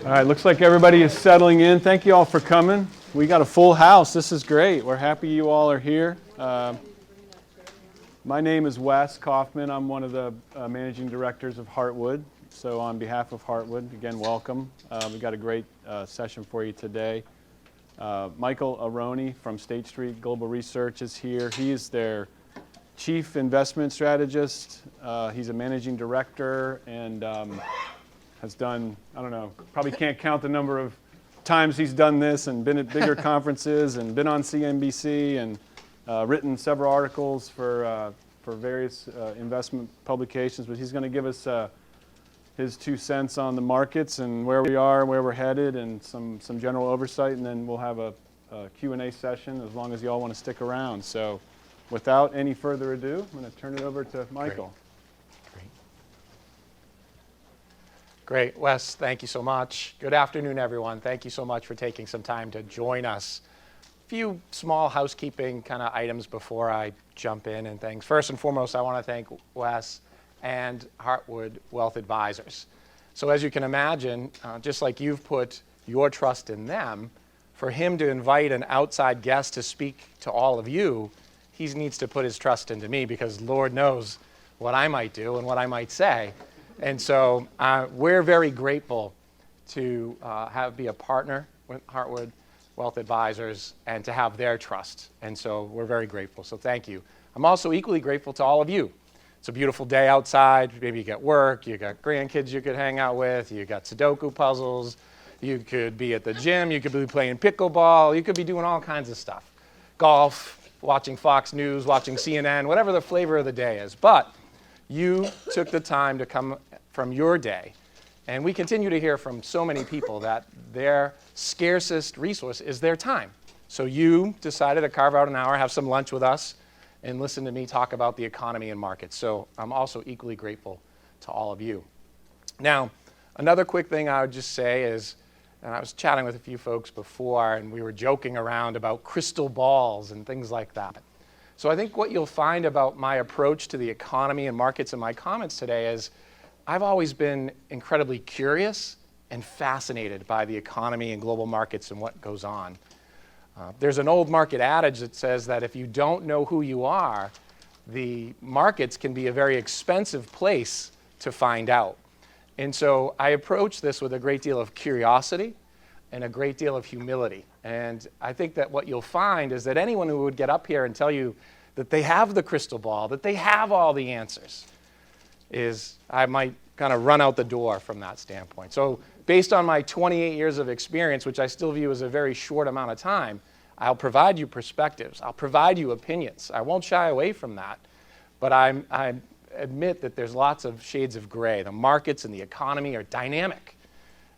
All right, looks like everybody is settling in. Thank you all for coming. We got a full house. This is great. We're happy you all are here. My name is Wes Kaufman. I'm one of the managing directors of Heartwood. So on behalf of Heartwood, again, welcome. We got a great session for you today. Michael Arone from State Street Global Research is here. He is their Chief Investment Strategist. He's a managing director and has done, I don't know, probably can't count the number of times he's done this and been at bigger conferences and been on CNBC and written several articles for various investment publications. But he's going to give us his 2 cents on the markets and where we are, where we're headed, and some general oversight. And then we'll have a Q&A session as long as you all want to stick around. So without any further ado, I'm going to turn it over to Michael. Great. Wes, thank you so much. Good afternoon, everyone. Thank you so much for taking some time to join us. A few small housekeeping kind of items before I jump in and things. First and foremost, I want to thank Wes and Heartwood Wealth Advisors. So as you can imagine, just like you've put your trust in them, for him to invite an outside guest to speak to all of you, he needs to put his trust into me, because Lord knows what I might do and what I might say. And so we're very grateful to be a partner with Heartwood Wealth Advisors and to have their trust. And so we're very grateful. So thank you. I'm also equally grateful to all of you. It's a beautiful day outside. Maybe you got work, you got grandkids you could hang out with, you got Sudoku puzzles, you could be at the gym, you could be playing pickleball, you could be doing all kinds of stuff. Golf, watching Fox News, watching CNN, whatever the flavor of the day is. But you took the time to come from your day. And we continue to hear from so many people that their scarcest resource is their time. So you decided to carve out an hour, have some lunch with us, and listen to me talk about the economy and markets. So I'm also equally grateful to all of you. Now, another quick thing I would just say is, and I was chatting with a few folks before, and we were joking around about crystal balls and things like that. So I think what you'll find about my approach to the economy and markets in my comments today is I've always been incredibly curious and fascinated by the economy and global markets and what goes on. There's an old market adage that says that if you don't know who you are, the markets can be a very expensive place to find out. And so I approach this with a great deal of curiosity and a great deal of humility. And I think that what you'll find is that anyone who would get up here and tell you that they have the crystal ball, that they have all the answers, I might kind of run out the door from that standpoint. So based on my 28 years of experience, which I still view as a very short amount of time, I'll provide you perspectives. I'll provide you opinions. I won't shy away from that. But I admit that there's lots of shades of gray. The markets and the economy are dynamic,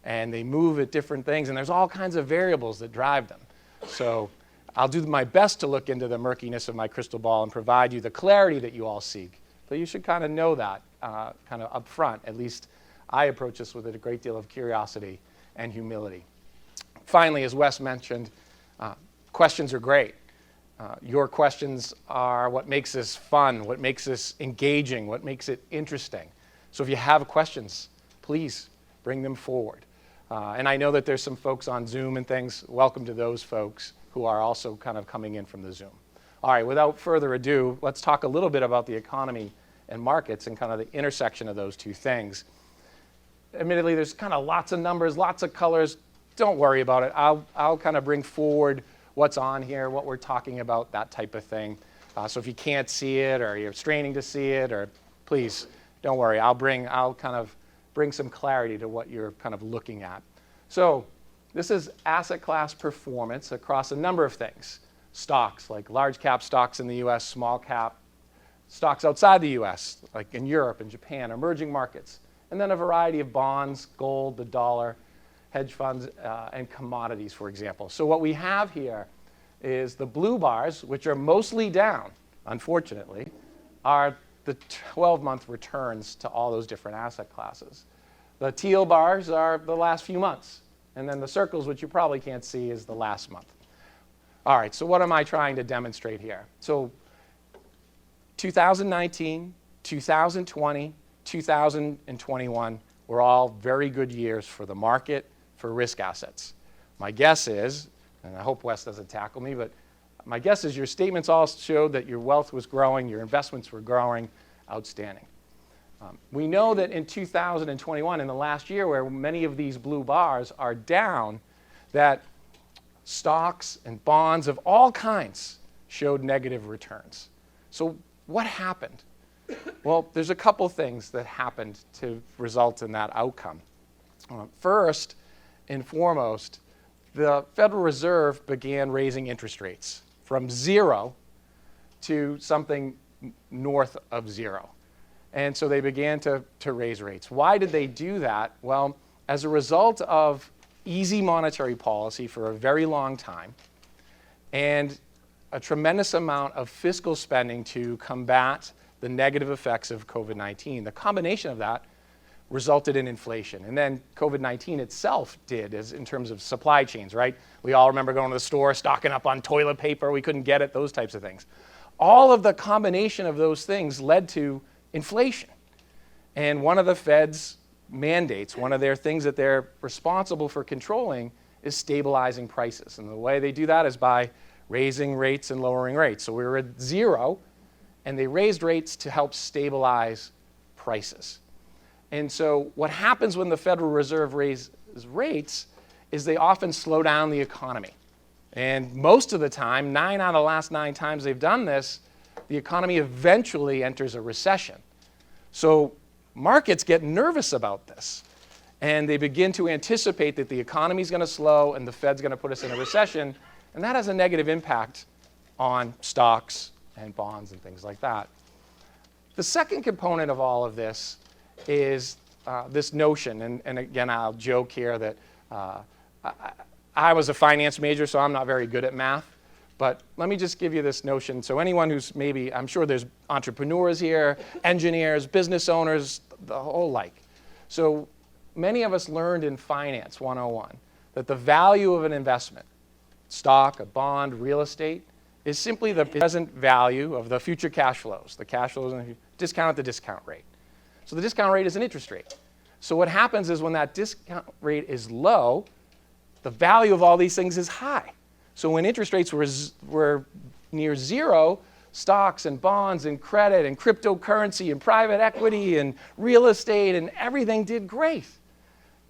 and they move at different things, and there's all kinds of variables that drive them. So I'll do my best to look into the murkiness of my crystal ball and provide you the clarity that you all seek. But you should kind of know that kind of up front. At least I approach this with a great deal of curiosity and humility. Finally, as Wes mentioned, questions are great. Your questions are what makes this fun, what makes this engaging, what makes it interesting. So if you have questions, please bring them forward. And I know that there's some folks on Zoom and things. Welcome to those folks who are also kind of coming in from the Zoom. All right, without further ado, let's talk a little bit about the economy and markets and kind of the intersection of those two things. Admittedly, there's kind of lots of numbers, lots of colors. Don't worry about it. I'll kind of bring forward what's on here, what we're talking about, that type of thing. So if you can't see it or you're straining to see it, or please don't worry. I'll kind of bring some clarity to what you're kind of looking at. So this is asset class performance across a number of things. Stocks, like large cap stocks in the US, small cap stocks outside the US, like in Europe and Japan, emerging markets. And then a variety of bonds, gold, the dollar, hedge funds, and commodities, for example. So what we have here is the blue bars, which are mostly down, unfortunately, are the 12-month returns to all those different asset classes. The teal bars are the last few months. And then the circles, which you probably can't see, is the last month. All right, so what am I trying to demonstrate here? So 2019, 2020, 2021 were all very good years for the market, for risk assets. My guess is, and I hope Wes doesn't tackle me, but my guess is your statements all showed that your wealth was growing, your investments were growing. Outstanding. We know that in 2021, in the last year where many of these blue bars are down, that stocks and bonds of all kinds showed negative returns. So what happened? Well, there's a couple things that happened to result in that outcome. First and foremost, the Federal Reserve began raising interest rates from 0 to something north of 0. And so they began to raise rates. Why did they do that? Well, as a result of easy monetary policy for a very long time and a tremendous amount of fiscal spending to combat the negative effects of COVID-19. The combination of that resulted in inflation. And then COVID-19 itself did, as in terms of supply chains, right? We all remember going to the store, stocking up on toilet paper, we couldn't get it, those types of things. All of the combination of those things led to inflation. And one of the Fed's mandates, one of their things that they're responsible for controlling is stabilizing prices. And the way they do that is by raising rates and lowering rates. So we were at 0, and they raised rates to help stabilize prices. And so what happens when the Federal Reserve raises rates is they often slow down the economy. And most of the time, 9 out of the last 9 times they've done this, the economy eventually enters a recession. So markets get nervous about this. And they begin to anticipate that the economy is going to slow and the Fed's going to put us in a recession. And that has a negative impact on stocks and bonds and things like that. The second component of all of this is this notion, and again, I'll joke here that I was a finance major, so I'm not very good at math, but let me just give you this notion. So anyone who's maybe, I'm sure there's entrepreneurs here, engineers, business owners, the whole like. So many of us learned in Finance 101 that the value of an investment, stock, a bond, real estate, is simply the present value of the future cash flows. The cash flows discount at the discount rate. So the discount rate is an interest rate. So what happens is when that discount rate is low, the value of all these things is high. So when interest rates were near 0, stocks and bonds and credit and cryptocurrency and private equity and real estate and everything did great.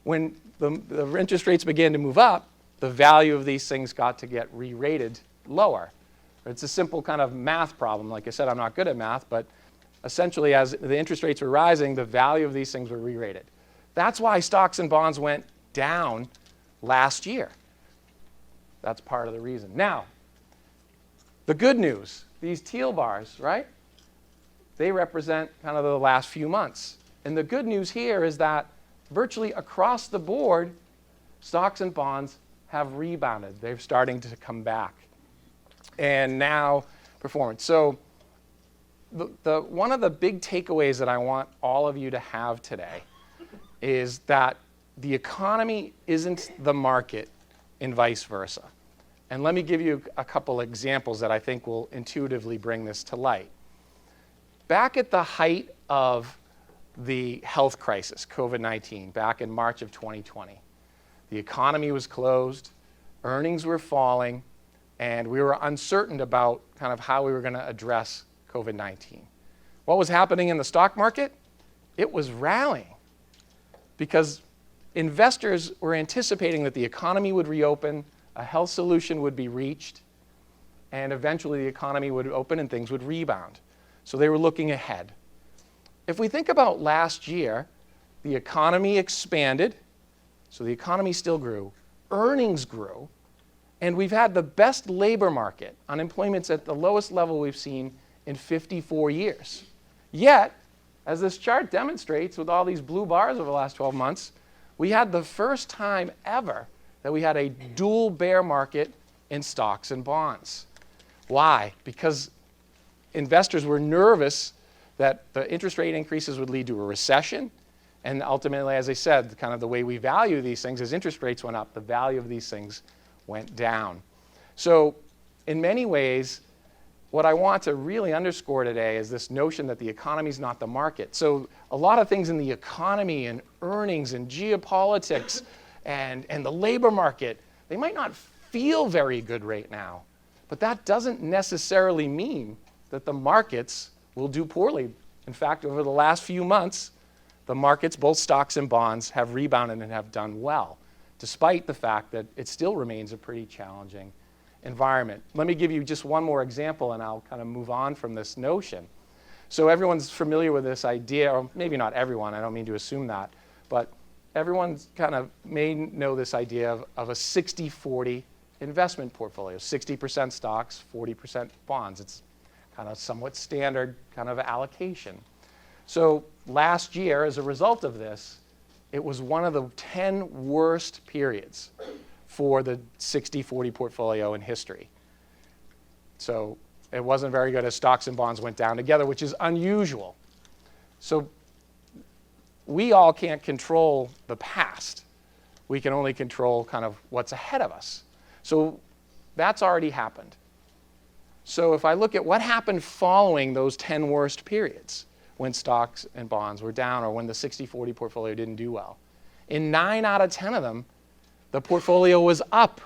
When the interest rates began to move up, the value of these things got to get re-rated lower. It's a simple kind of math problem. Like I said, I'm not good at math, but essentially as the interest rates were rising, the value of these things were re-rated. That's why stocks and bonds went down last year. That's part of the reason. Now, the good news, these teal bars, right? They represent kind of the last few months. And the good news here is that virtually across the board, stocks and bonds have rebounded. They're starting to come back. And now performance. So one of the big takeaways that I want all of you to have today is that the economy isn't the market and vice versa. And let me give you a couple examples that I think will intuitively bring this to light. Back at the height of the health crisis, COVID-19, back in March of 2020, the economy was closed, earnings were falling, and we were uncertain about kind of how we were going to address COVID-19. What was happening in the stock market? It was rallying because investors were anticipating that the economy would reopen, a health solution would be reached, and eventually the economy would open and things would rebound. So they were looking ahead. If we think about last year, the economy expanded, so the economy still grew, earnings grew, and we've had the best labor market. Unemployment's at the lowest level we've seen in 54 years. Yet, as this chart demonstrates with all these blue bars over the last 12 months, we had the first time ever that we had a dual bear market in stocks and bonds. Why? Because investors were nervous that the interest rate increases would lead to a recession. And ultimately, as I said, kind of the way we value these things, as interest rates went up, the value of these things went down. So in many ways, what I want to really underscore today is this notion that the economy is not the market. So a lot of things in the economy and earnings and geopolitics and the labor market, they might not feel very good right now, but that doesn't necessarily mean that the markets will do poorly. In fact, over the last few months, the markets, both stocks and bonds, have rebounded and have done well, despite the fact that it still remains a pretty challenging environment. Let me give you just one more example, and I'll kind of move on from this notion. So everyone's familiar with this idea, or maybe not everyone, I don't mean to assume that, but everyone's kind of may know this idea of a 60-40 investment portfolio, 60% stocks, 40% bonds. It's kind of somewhat standard kind of allocation. So last year, as a result of this, it was one of the 10 worst periods for the 60-40 portfolio in history. So it wasn't very good as stocks and bonds went down together, which is unusual. So we all can't control the past. We can only control kind of what's ahead of us. So that's already happened. So if I look at what happened following those 10 worst periods, when stocks and bonds were down or when the 60-40 portfolio didn't do well, in 9 out of 10 of them, the portfolio was up.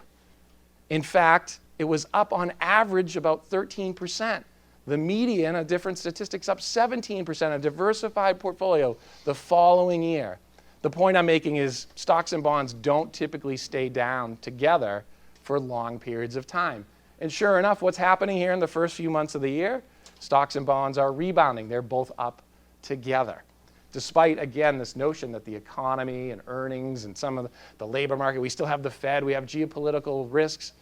In fact, it was up on average about 13%. The median, a different statistics, up 17%, a diversified portfolio the following year. The point I'm making is stocks and bonds don't typically stay down together for long periods of time. And sure enough, what's happening here in the first few months of the year? Stocks and bonds are rebounding. They're both up together. Despite, again, this notion that the economy and earnings and some of the labor market, we still have the Fed, we have geopolitical risks.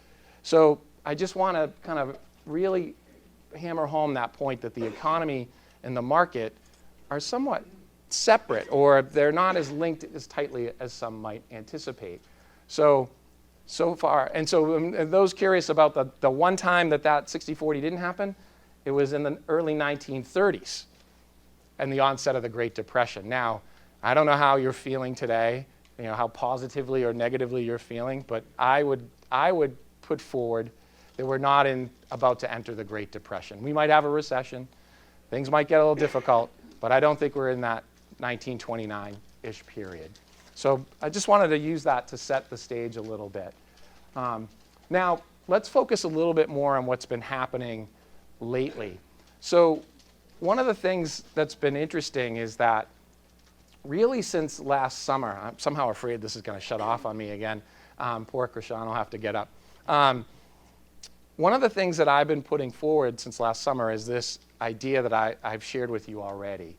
So I just want to kind of really hammer home that point that the economy and the market are somewhat separate, or they're not as linked as tightly as some might anticipate. So far, and so those curious about the one time that 60-40 didn't happen, it was in the early 1930s and the onset of the Great Depression. Now, I don't know how you're feeling today, how positively or negatively you're feeling, but I would put forward that we're not about to enter the Great Depression. We might have a recession, things might get a little difficult, but I don't think we're in that 1929-ish period. So I just wanted to use that to set the stage a little bit. Now, let's focus a little bit more on what's been happening lately. So one of the things that's been interesting is that really since last summer, I'm somehow afraid this is going to shut off on me again. Poor Krishan will have to get up. One of the things that I've been putting forward since last summer is this idea that I've shared with you already,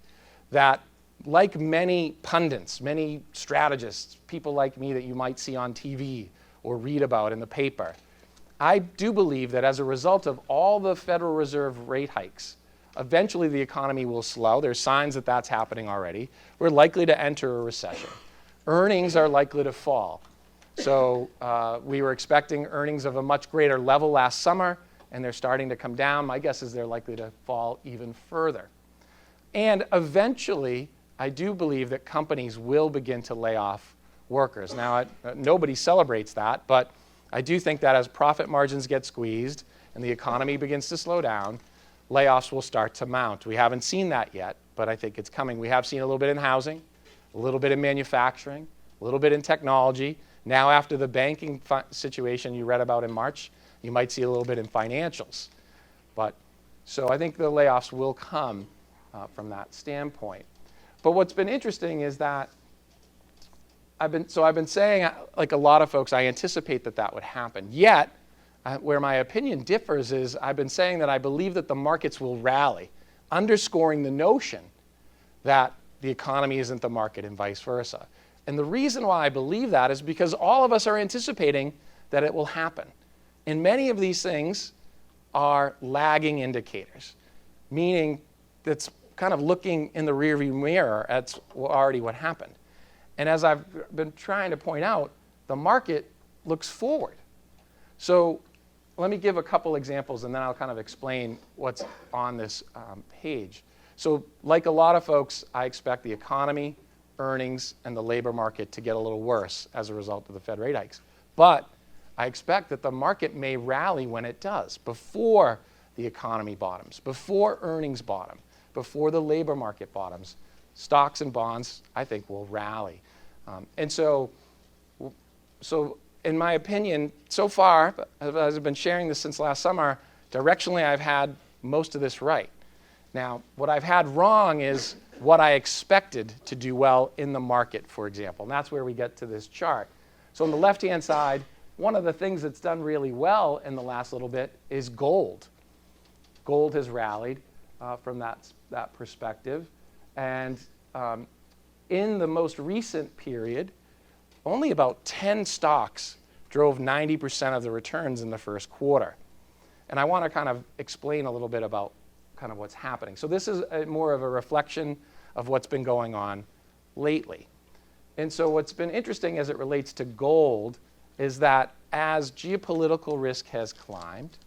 that like many pundits, many strategists, people like me that you might see on TV or read about in the paper, I do believe that as a result of all the Federal Reserve rate hikes, eventually the economy will slow. There's signs that that's happening already. We're likely to enter a recession. Earnings are likely to fall. So we were expecting earnings of a much greater level last summer, and they're starting to come down. My guess is they're likely to fall even further. And eventually, I do believe that companies will begin to lay off workers. Now, nobody celebrates that, but I do think that as profit margins get squeezed and the economy begins to slow down, layoffs will start to mount. We haven't seen that yet, but I think it's coming. We have seen a little bit in housing, a little bit in manufacturing, a little bit in technology. Now, after the banking situation you read about in March, you might see a little bit in financials. So I think the layoffs will come from that standpoint. But what's been interesting is that I've been saying, like a lot of folks, I anticipate that would happen. Yet, where my opinion differs is I've been saying that I believe that the markets will rally, underscoring the notion that the economy isn't the market and vice versa. And the reason why I believe that is because all of us are anticipating that it will happen. And many of these things are lagging indicators, meaning that's kind of looking in the rearview mirror at already what happened. And as I've been trying to point out, the market looks forward. So let me give a couple examples, and then I'll kind of explain what's on this page. So like a lot of folks, I expect the economy, earnings, and the labor market to get a little worse as a result of the Fed rate hikes. But I expect that the market may rally when it does, before the economy bottoms, before earnings bottom, before the labor market bottoms. Stocks and bonds, I think, will rally. And so So in my opinion, so far, as I've been sharing this since last summer, directionally I've had most of this right. Now, what I've had wrong is what I expected to do well in the market, for example. And that's where we get to this chart. So on the left-hand side, one of the things that's done really well in the last little bit is gold. Gold has rallied from that perspective. And in the most recent period, only about 10 stocks drove 90% of the returns in the first quarter. And I want to kind of explain a little bit about kind of what's happening. So this is more of a reflection of what's been going on lately. And so what's been interesting as it relates to gold is that as geopolitical risk has climbed,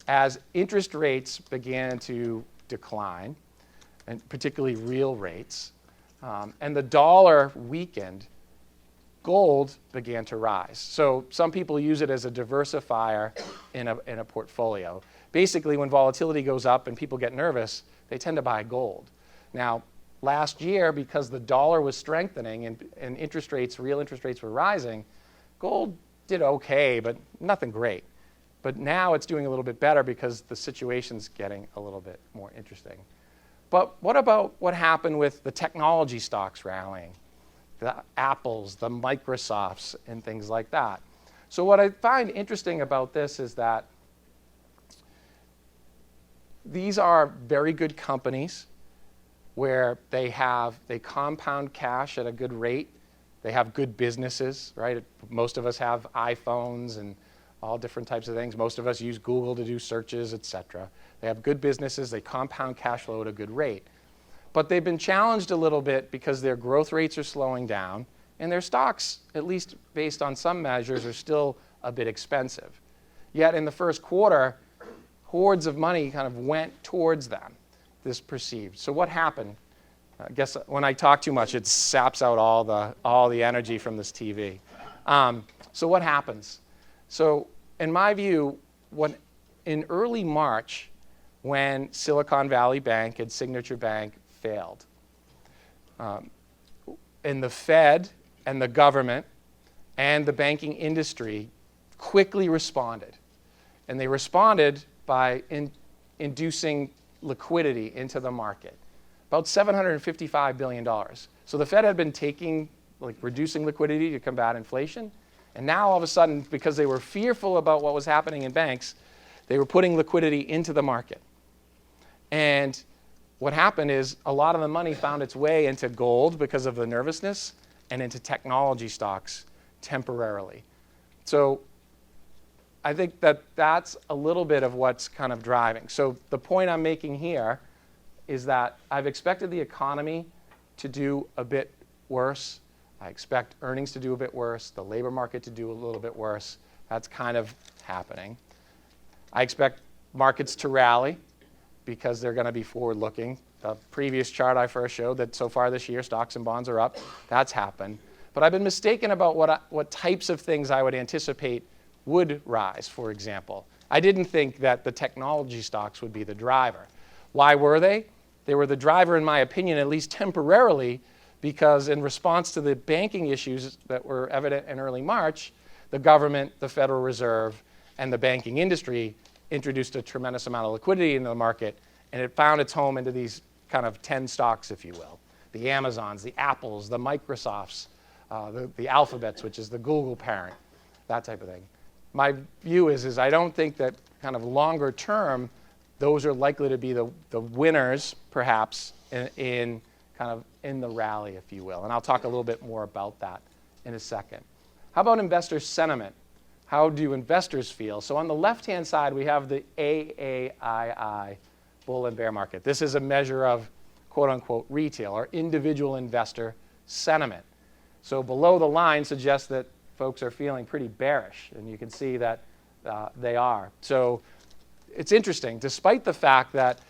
as interest rates began to decline, and particularly real rates, and the dollar weakened, gold began to rise. So some people use it as a diversifier in a portfolio. Basically, when volatility goes up and people get nervous, they tend to buy gold. Now, last year, because the dollar was strengthening and interest rates, real interest rates were rising, gold did okay, but nothing great. But now it's doing a little bit better because the situation's getting a little bit more interesting. But what about what happened with the technology stocks rallying? The Apples, the Microsofts, and things like that. So what I find interesting about this is that these are very good companies where they compound cash at a good rate. They have good businesses, right? Most of us have iPhones and all different types of things. Most of us use Google to do searches, et cetera. They have good businesses. They compound cash flow at a good rate. But they've been challenged a little bit because their growth rates are slowing down, and their stocks, at least based on some measures, are still a bit expensive. Yet in the first quarter, hordes of money kind of went towards them, this perceived. So what happened? I guess when I talk too much, it saps out all the energy from this TV. So what happens? So in my view, in early March, when Silicon Valley Bank and Signature Bank failed, and the Fed and the government and the banking industry quickly responded. And they responded by inducing liquidity into the market, about $755 billion. So the Fed had been reducing liquidity to combat inflation. And now all of a sudden, because they were fearful about what was happening in banks, they were putting liquidity into the market. And what happened is a lot of the money found its way into gold because of the nervousness and into technology stocks temporarily. So I think that that's a little bit of what's kind of driving. So the point I'm making here is that I've expected the economy to do a bit worse. I expect earnings to do a bit worse, the labor market to do a little bit worse. That's kind of happening. I expect markets to rally because they're going to be forward-looking. The previous chart I first showed that so far this year stocks and bonds are up. That's happened. But I've been mistaken about what types of things I would anticipate would rise, for example. I didn't think that the technology stocks would be the driver. Why were they? They were the driver, in my opinion, at least temporarily, because in response to the banking issues that were evident in early March, the government, the Federal Reserve, and the banking industry introduced a tremendous amount of liquidity into the market, and it found its home into these kind of 10 stocks, if you will. The Amazons, the Apples, the Microsofts, the Alphabets, which is the Google parent, that type of thing. My view is I don't think that kind of longer term, those are likely to be the winners, perhaps, in the rally, if you will. And I'll talk a little bit more about that in a second. How about investor sentiment? How do investors feel? So on the left-hand side, we have the AAII bull and bear market. This is a measure of quote-unquote retail or individual investor sentiment. So below the line suggests that folks are feeling pretty bearish, and you can see that they are. So it's interesting. Despite the fact that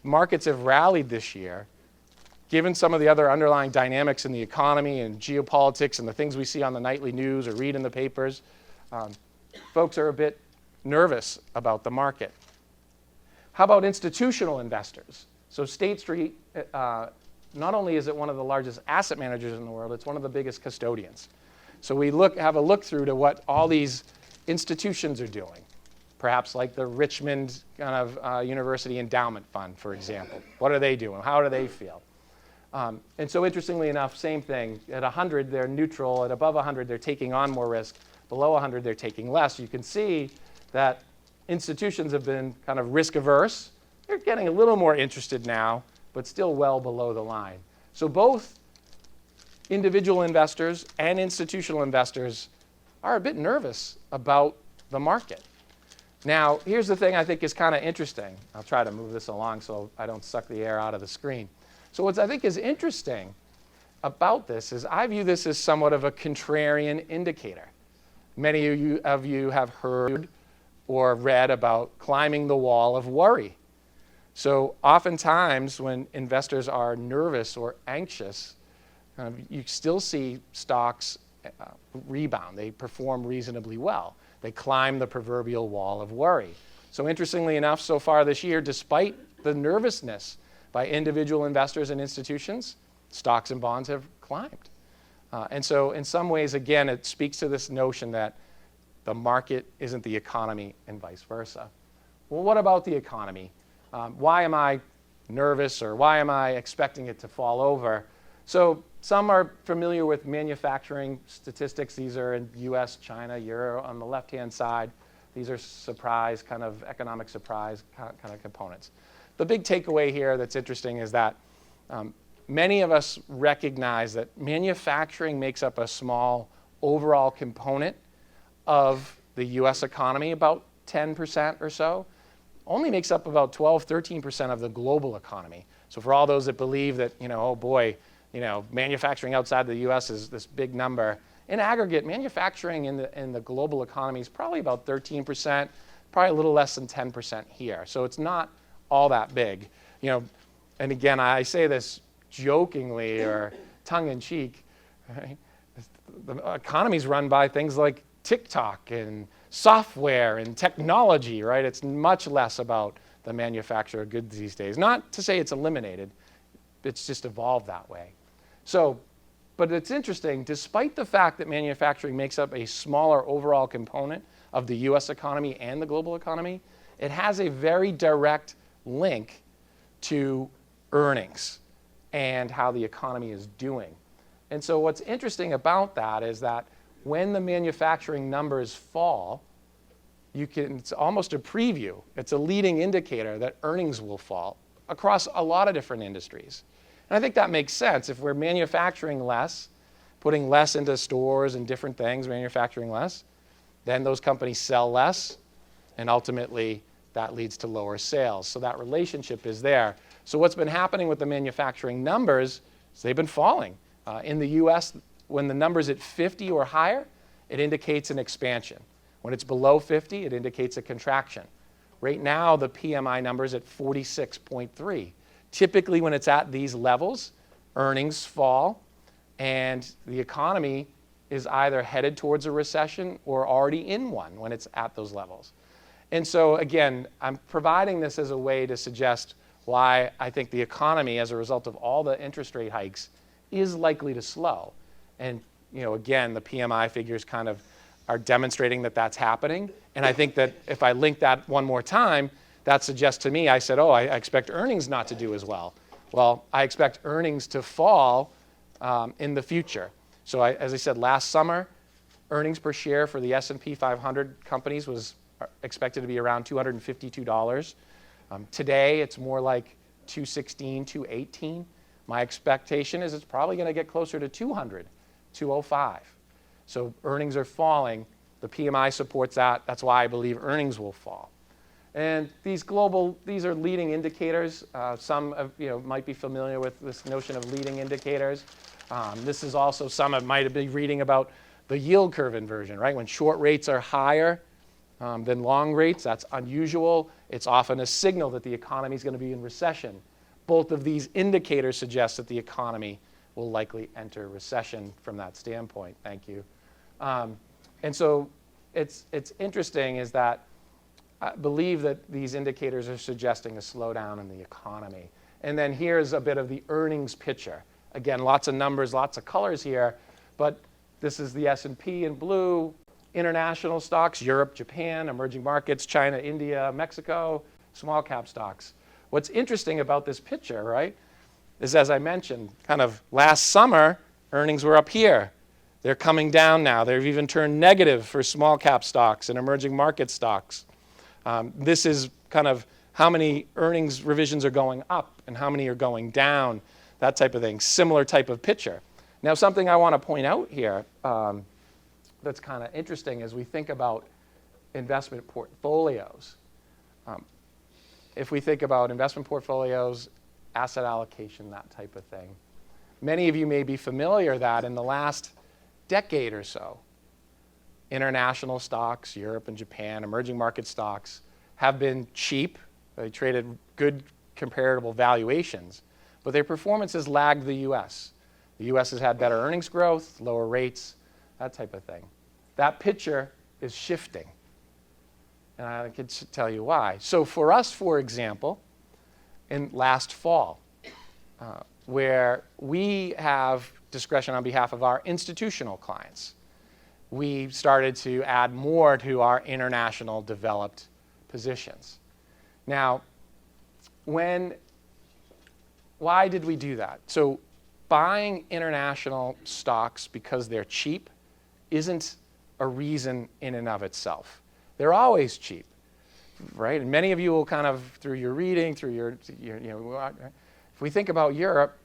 markets have rallied this year, given some of the other underlying dynamics in the economy and geopolitics and the things we see on the nightly news or read in the papers, folks are a bit nervous about the market. How about institutional investors? So State Street, not only is it one of the largest asset managers in the world, it's one of the biggest custodians. So we have a look through to what all these institutions are doing, perhaps like the Richmond kind of University Endowment Fund, for example. What are they doing? How do they feel? And so interestingly enough, same thing. At 100, they're neutral. At above 100, they're taking on more risk. Below 100, they're taking less. You can see that institutions have been kind of risk averse. They're getting a little more interested now, but still well below the line. So both individual investors and institutional investors are a bit nervous about the market. Now, here's the thing I think is kind of interesting. I'll try to move this along so I don't suck the air out of the screen. So what I think is interesting about this is I view this as somewhat of a contrarian indicator. Many of you have heard or read about climbing the wall of worry. So oftentimes when investors are nervous or anxious, you still see stocks rebound. They perform reasonably well. They climb the proverbial wall of worry. So interestingly enough, so far this year, despite the nervousness by individual investors and institutions, stocks and bonds have climbed. And so in some ways, again, it speaks to this notion that the market isn't the economy and vice versa. Well, what about the economy? Why am I nervous, or why am I expecting it to fall over? So some are familiar with manufacturing statistics. These are in US, China, Euro on the left-hand side. These are surprise, kind of economic surprise kind of components. The big takeaway here that's interesting is that many of us recognize that manufacturing makes up a small overall component of the US economy, about 10% or so. Only makes up about 12, 13% of the global economy. So for all those that believe that, oh boy, manufacturing outside the US is this big number, in aggregate, manufacturing in the global economy is probably about 13%, probably a little less than 10% here. So it's not all that big. And again, I say this jokingly or tongue-in-cheek, right? The economy is run by things like TikTok and software and technology, right? It's much less about the manufacture of goods these days. Not to say it's eliminated, it's just evolved that way. So, but it's interesting, despite the fact that manufacturing makes up a smaller overall component of the US economy and the global economy, it has a very direct link to earnings and how the economy is doing. And so what's interesting about that is that when the manufacturing numbers fall, it's almost a preview. It's a leading indicator that earnings will fall across a lot of different industries. And I think that makes sense. If we're manufacturing less, putting less into stores and different things, manufacturing less, then those companies sell less, and ultimately that leads to lower sales. So that relationship is there. So what's been happening with the manufacturing numbers is they've been falling. In the US, when the number's at 50 or higher, it indicates an expansion. When it's below 50, it indicates a contraction. Right now, the PMI number's at 46.3. Typically, when it's at these levels, earnings fall, and the economy is either headed towards a recession or already in one when it's at those levels. And so, again, I'm providing this as a way to suggest why I think the economy, as a result of all the interest rate hikes, is likely to slow. And again, the PMI figures kind of are demonstrating that that's happening. And I think that if I link that one more time, that suggests to me, I said, I expect earnings not to do as well. Well, I expect earnings to fall in the future. So as I said, last summer, earnings per share for the S&P 500 companies was expected to be around $252. Today, it's more like $216, $218. My expectation is it's probably going to get closer to $200, $205. So earnings are falling. The PMI supports that. That's why I believe earnings will fall. And these are leading indicators. Some might be familiar with this notion of leading indicators. This is also, some might have been reading about the yield curve inversion, right? When short rates are higher than long rates, that's unusual. It's often a signal that the economy is going to be in recession. Both of these indicators suggest that the economy will likely enter recession from that standpoint. Thank you. And so it's interesting is that I believe that these indicators are suggesting a slowdown in the economy. And then here's a bit of the earnings picture. Again, lots of numbers, lots of colors here, but This is the S&P in blue, international stocks, Europe, Japan, emerging markets, China, India, Mexico, small cap stocks. What's interesting about this picture, right, is as I mentioned, kind of last summer, earnings were up here. They're coming down now. They've even turned negative for small cap stocks and emerging market stocks. This is kind of how many earnings revisions are going up and how many are going down, that type of thing. Similar type of picture. Now, something I want to point out here that's kind of interesting as we think about investment portfolios. If we think about investment portfolios, asset allocation, that type of thing, many of you may be familiar that in the last decade or so, international stocks, Europe and Japan, emerging market stocks have been cheap. They traded good comparable valuations, but their performance has lagged the US. The US has had better earnings growth, lower rates, that type of thing. That picture is shifting, and I could tell you why. So for us, for example, in last fall, where we have discretion on behalf of our institutional clients, we started to add more to our international developed positions. Now, why did we do that? So buying international stocks because they're cheap isn't a reason in and of itself. They're always cheap, right? And many of you will kind of, through your reading, through your if we think about Europe,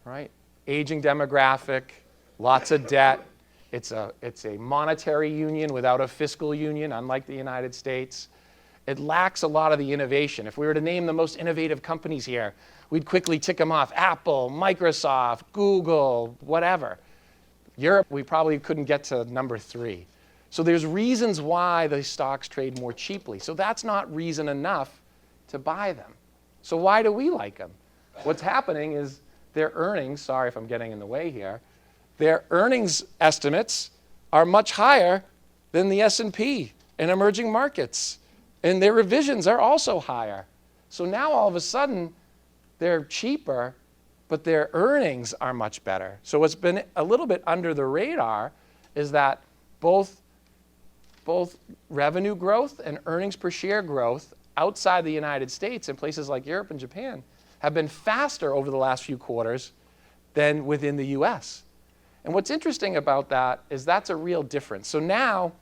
right? Aging demographic, lots of debt. It's a monetary union without a fiscal union, unlike the United States. It lacks a lot of the innovation. If we were to name the most innovative companies here, we'd quickly tick them off. Apple, Microsoft, Google, whatever. Europe, we probably couldn't get to number 3. So there's reasons why the stocks trade more cheaply. So that's not reason enough to buy them. So why do we like them? What's happening is their earnings, sorry if I'm getting in the way here, their earnings estimates are much higher than the S&P in emerging markets. And their revisions are also higher. So now all of a sudden, they're cheaper, but their earnings are much better. So what's been a little bit under the radar is that both revenue growth and earnings per share growth outside the United States in places like Europe and Japan have been faster over the last few quarters than within the US. And what's interesting about that is that's a real difference. So now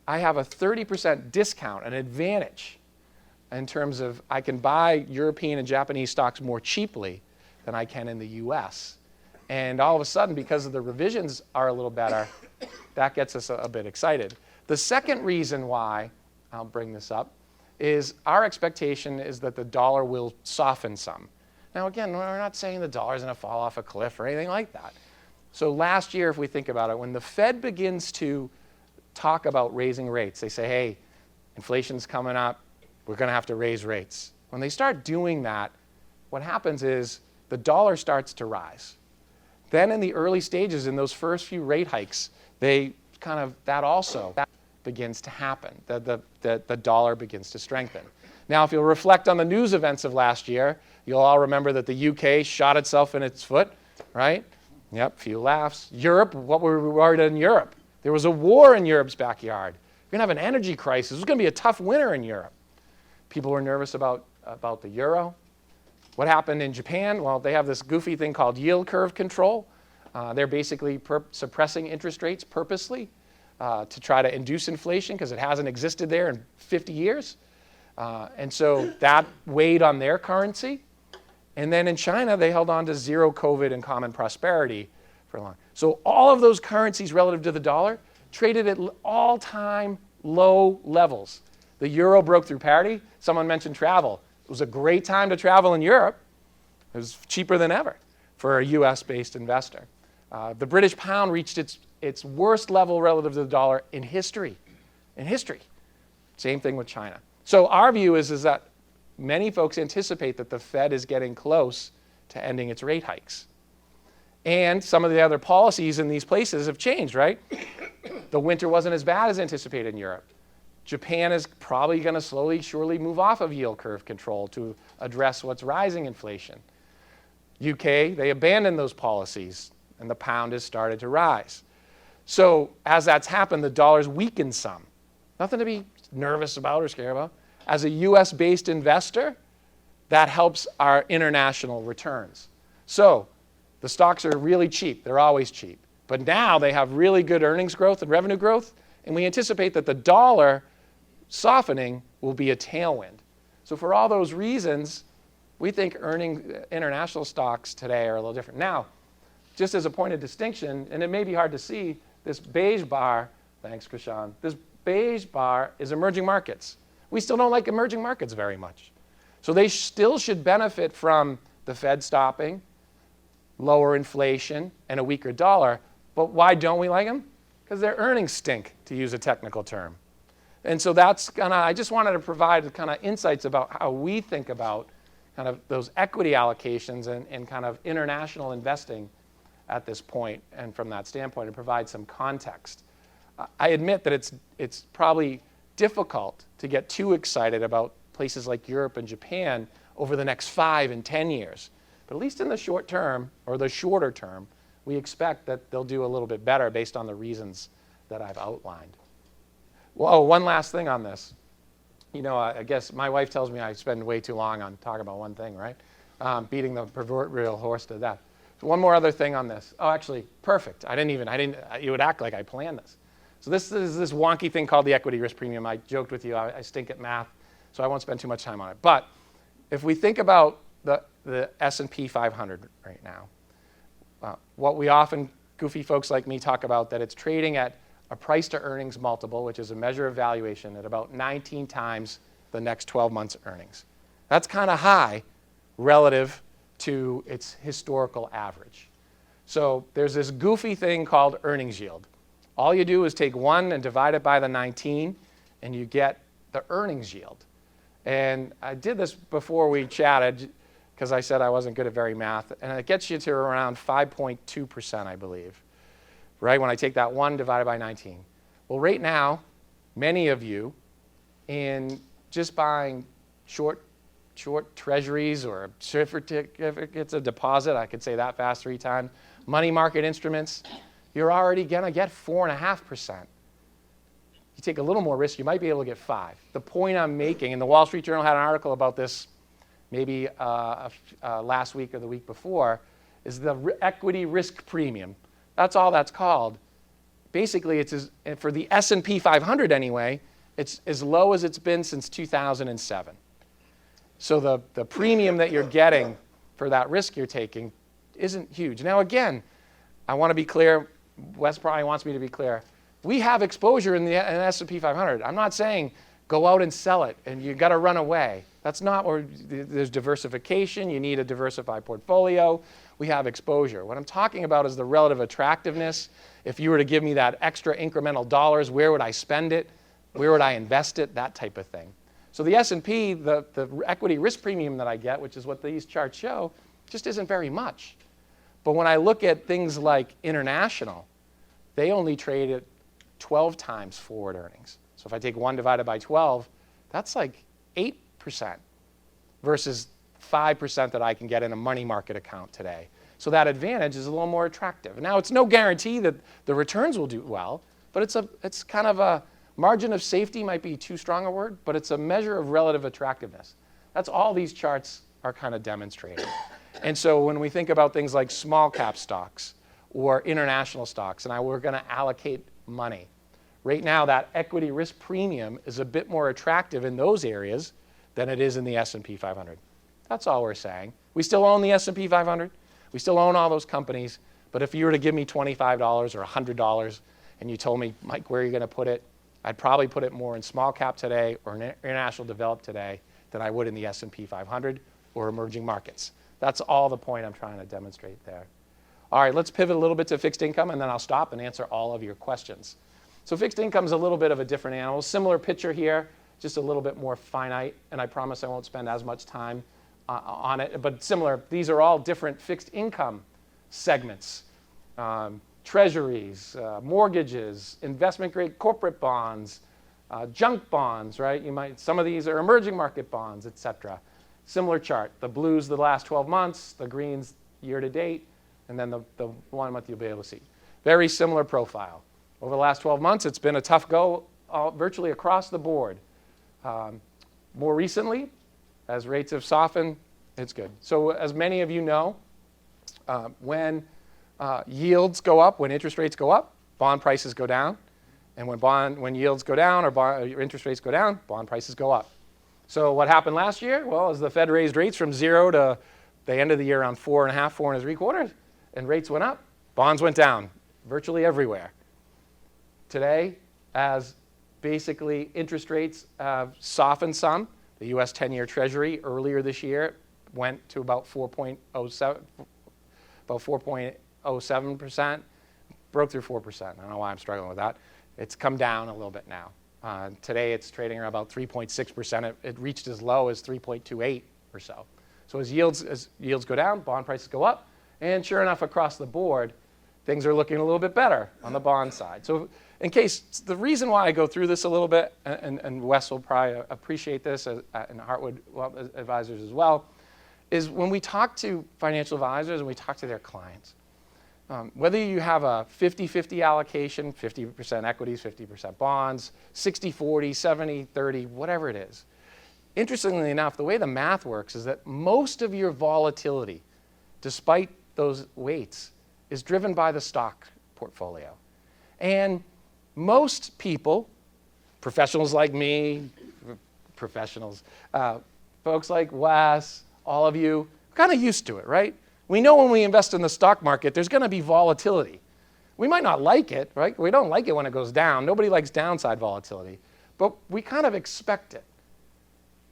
I have a 30% discount, an advantage in terms of I can buy European and Japanese stocks more cheaply than I can in the US. And all of a sudden, because of the revisions are a little better, that gets us a bit excited. The second reason why, I'll bring this up, is our expectation is that the dollar will soften some. Now again, we're not saying the dollar's going to fall off a cliff or anything like that. So last year, if we think about it, when the Fed begins to talk about raising rates, they say, hey, inflation's coming up, we're going to have to raise rates. When they start doing that, what happens is the dollar starts to rise. Then in the early stages, in those first few rate hikes, that begins to happen. The dollar begins to strengthen. Now, if you'll reflect on the news events of last year, you'll all remember that the UK shot itself in its foot, right? Yep, few laughs. Europe, what were we worried in Europe? There was a war in Europe's backyard. We're going to have an energy crisis. It was going to be a tough winter in Europe. People were nervous about the euro. What happened in Japan? Well, they have this goofy thing called yield curve control. They're basically suppressing interest rates purposely to try to induce inflation because it hasn't existed there in 50 years. And so that weighed on their currency. And then in China, they held on to zero COVID and common prosperity for long. So all of those currencies relative to the dollar traded at all-time low levels. The euro broke through parity. Someone mentioned travel. It was a great time to travel in Europe. It was cheaper than ever for a US-based investor. The British pound reached its worst level relative to the dollar in history. Same thing with China. So our view is that many folks anticipate that the Fed is getting close to ending its rate hikes. And some of the other policies in these places have changed, right? The winter wasn't as bad as anticipated in Europe. Japan is probably going to slowly, surely move off of yield curve control to address what's rising inflation. UK, they abandoned those policies, and the pound has started to rise. So as that's happened, the dollar's weakened some. Nothing to be nervous about or scared about. As a US-based investor, that helps our international returns. So the stocks are really cheap. They're always cheap. But now they have really good earnings growth and revenue growth, and we anticipate that the dollar softening will be a tailwind. So for all those reasons, we think international stocks today are a little different. Now, just as a point of distinction, and it may be hard to see, this beige bar, thanks, Krishan, this beige bar is emerging markets. We still don't like emerging markets very much. So they still should benefit from the Fed stopping, lower inflation, and a weaker dollar. But why don't we like them? Because their earnings stink, to use a technical term. And so I just wanted to provide kind of insights about how we think about kind of those equity allocations and kind of international investing at this point, and from that standpoint, to provide some context. I admit that it's probably difficult to get too excited about places like Europe and Japan over the next 5 and 10 years. But at least in the short term, or the shorter term, we expect that they'll do a little bit better based on the reasons that I've outlined. Well, one last thing on this. You know, I guess my wife tells me I spend way too long on talking about one thing, right? Beating the proverbial horse to death. So one more other thing on this. Oh, actually, perfect. You would act like I planned this. So this is this wonky thing called the equity risk premium. I joked with you, I stink at math, so I won't spend too much time on it. But if we think about the S&P 500 right now, what we often, goofy folks like me, talk about, that it's trading at a price to earnings multiple, which is a measure of valuation, at about 19 times the next 12 months earnings. That's kind of high relative to its historical average. So there's this goofy thing called earnings yield. All you do is take 1 and divide it by the 19, and you get the earnings yield. And I did this before we chatted, because I said I wasn't good at very math, and it gets you to around 5.2%, I believe, right, when I take that 1 divided by 19. Well, right now, many of you, in just buying short treasuries or certificates of deposit, I could say that fast 3 times, money market instruments, you're already going to get 4.5%. You take a little more risk, you might be able to get 5. The point I'm making, and the Wall Street Journal had an article about this maybe last week or the week before, is the equity risk premium. That's all that's called. Basically, it's for the S&P 500 anyway, it's as low as it's been since 2007. So the premium that you're getting for that risk you're taking isn't huge. Now again, I want to be clear, Wes probably wants me to be clear, we have exposure in the S&P 500. I'm not saying go out and sell it and you got to run away. That's not where there's diversification. You need a diversified portfolio. We have exposure. What I'm talking about is the relative attractiveness. If you were to give me that extra incremental dollars, where would I spend it? Where would I invest it? That type of thing. So the S&P, the equity risk premium that I get, which is what these charts show, just isn't very much. But when I look at things like international, they only trade at 12 times forward earnings. So if I take 1 divided by 12, that's like 8% versus 5% that I can get in a money market account today. So that advantage is a little more attractive. Now, it's no guarantee that the returns will do well, but it's kind of a margin of safety, might be too strong a word, but it's a measure of relative attractiveness. That's all these charts are kind of demonstrating. And so when we think about things like small cap stocks or international stocks, and we're going to allocate money, right now that equity risk premium is a bit more attractive in those areas than it is in the S&P 500. That's all we're saying. We still own the S&P 500. We still own all those companies. But if you were to give me $25 or $100 and you told me, Mike, where are you going to put it? I'd probably put it more in small cap today or international developed today than I would in the S&P 500 or emerging markets. That's all the point I'm trying to demonstrate there. All right, let's pivot a little bit to fixed income, and then I'll stop and answer all of your questions. So fixed income is a little bit of a different animal. Similar picture here, just a little bit more finite, and I promise I won't spend as much time on it, but similar. These are all different fixed income segments. Treasuries, mortgages, investment-grade corporate bonds, junk bonds, right? Some of these are emerging market bonds, et cetera. Similar chart. The blues the last 12 months, the greens year to date, and then the 1 month you'll be able to see. Very similar profile. Over the last 12 months, it's been a tough go virtually across the board. More recently, as rates have softened, it's good. So as many of you know, when yields go up, when interest rates go up, bond prices go down. And when yields go down or interest rates go down, bond prices go up. So what happened last year? Well, as the Fed raised rates from 0 to the end of the year around 4.5, 4.75, and rates went up, bonds went down virtually everywhere. Today, as basically interest rates have softened some, the U.S. 10-year Treasury earlier this year went to about 4.07%, broke through 4%. I don't know why I'm struggling with that. It's come down a little bit now. Today it's trading around about 3.6%. It reached as low as 3.28 or so. So as yields go down, bond prices go up, and sure enough, across the board, things are looking a little bit better on the bond side. So in case, the reason why I go through this a little bit, and Wes will probably appreciate this, and Heartwood advisors as well, is when we talk to financial advisors and we talk to their clients, whether you have a 50-50 allocation, 50% equities, 50% bonds, 60-40, 70-30, whatever it is, interestingly enough, the way the math works is that most of your volatility, despite those weights, is driven by the stock portfolio. And most people, professionals like me, folks like Wes, all of you, kind of used to it, right? We know when we invest in the stock market, there's going to be volatility. We might not like it, right? We don't like it when it goes down. Nobody likes downside volatility. But we kind of expect it.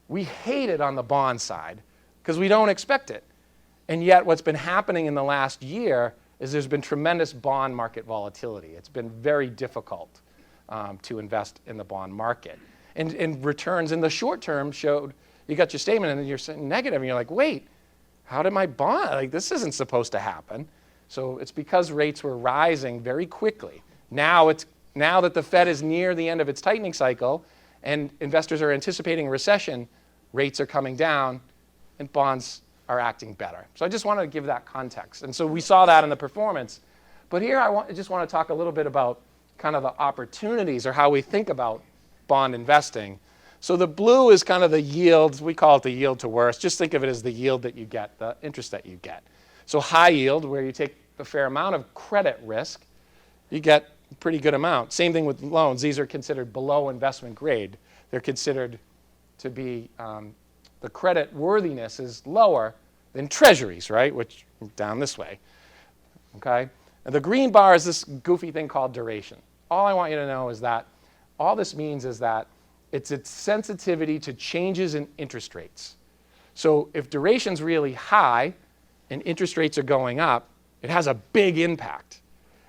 We hate it on the bond side because we don't expect it. And yet what's been happening in the last year is there's been tremendous bond market volatility. It's been very difficult to invest in the bond market. And returns in the short term showed, you got your statement and then you're negative and you're like, wait, how did my bond, like this isn't supposed to happen. So it's because rates were rising very quickly. Now that the Fed is near the end of its tightening cycle and investors are anticipating a recession, rates are coming down and bonds are acting better. So I just wanted to give that context. And so we saw that in the performance. But here I just want to talk a little bit about kind of the opportunities or how we think about bond investing. So the blue is kind of the yields. We call it the yield to worst. Just think of it as the yield that you get, the interest that you get. So high yield, where you take a fair amount of credit risk, you get a pretty good amount. Same thing with loans. These are considered below investment grade. They're considered to be, the credit worthiness is lower than treasuries, right? Which down this way, okay? And the green bar is this goofy thing called duration. All I want you to know is that all this means is that it's its sensitivity to changes in interest rates. So if duration's really high and interest rates are going up, it has a big impact.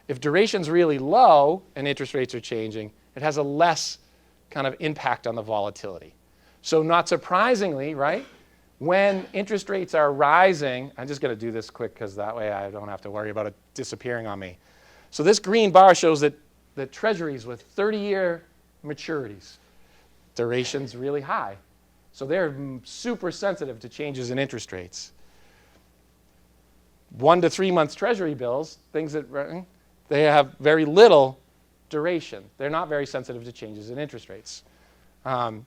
If duration's really low and interest rates are changing, it has a less kind of impact on the volatility. So not surprisingly, right, when interest rates are rising, I'm just going to do this quick because that way I don't have to worry about it disappearing on me. So this green bar shows that the treasuries with 30-year maturities, duration's really high. So they're super sensitive to changes in interest rates. 1 to 3 month treasury bills, things that they have very little duration. They're not very sensitive to changes in interest rates. All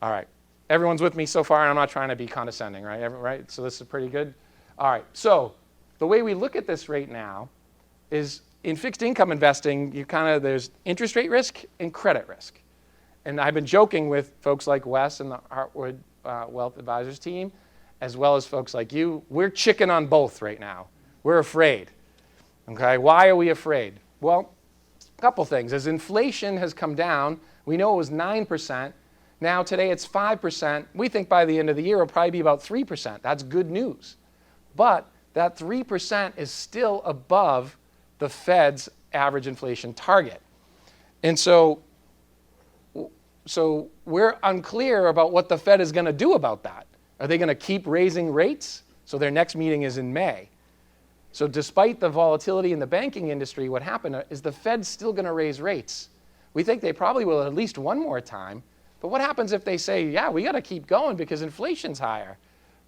right. Everyone's with me so far, and I'm not trying to be condescending, right? Right? So this is pretty good. All right. So the way we look at this right now is in fixed income investing, there's interest rate risk and credit risk. And I've been joking with folks like Wes and the Heartwood Wealth Advisors team, as well as folks like you. We're chicken on both right now. We're afraid. Okay, why are we afraid? Well, a couple things. As inflation has come down, we know it was 9%. Now today it's 5%. We think by the end of the year it'll probably be about 3%. That's good news. But that 3% is still above the Fed's average inflation target. And so we're unclear about what the Fed is going to do about that. Are they going to keep raising rates? So their next meeting is in May. So despite the volatility in the banking industry, what happened is the Fed's still going to raise rates. We think they probably will at least one more time. But what happens if they say, yeah, we got to keep going because inflation's higher?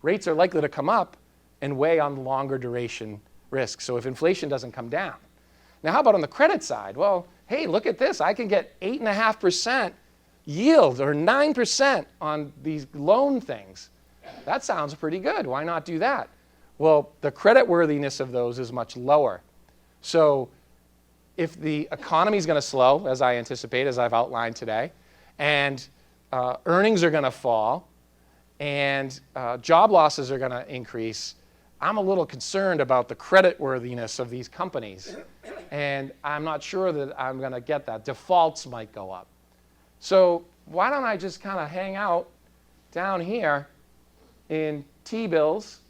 Rates are likely to come up and weigh on longer duration risk. So if inflation doesn't come down. Now, how about on the credit side? Well, hey, look at this. I can get 8.5% yield or 9% on these loan things. That sounds pretty good. Why not do that? Well, the creditworthiness of those is much lower. So if the economy is going to slow, as I anticipate, as I've outlined today, and earnings are going to fall, and job losses are going to increase, I'm a little concerned about the creditworthiness of these companies. And I'm not sure that I'm going to get that. Defaults might go up. So why don't I just kind of hang out down here in T-bills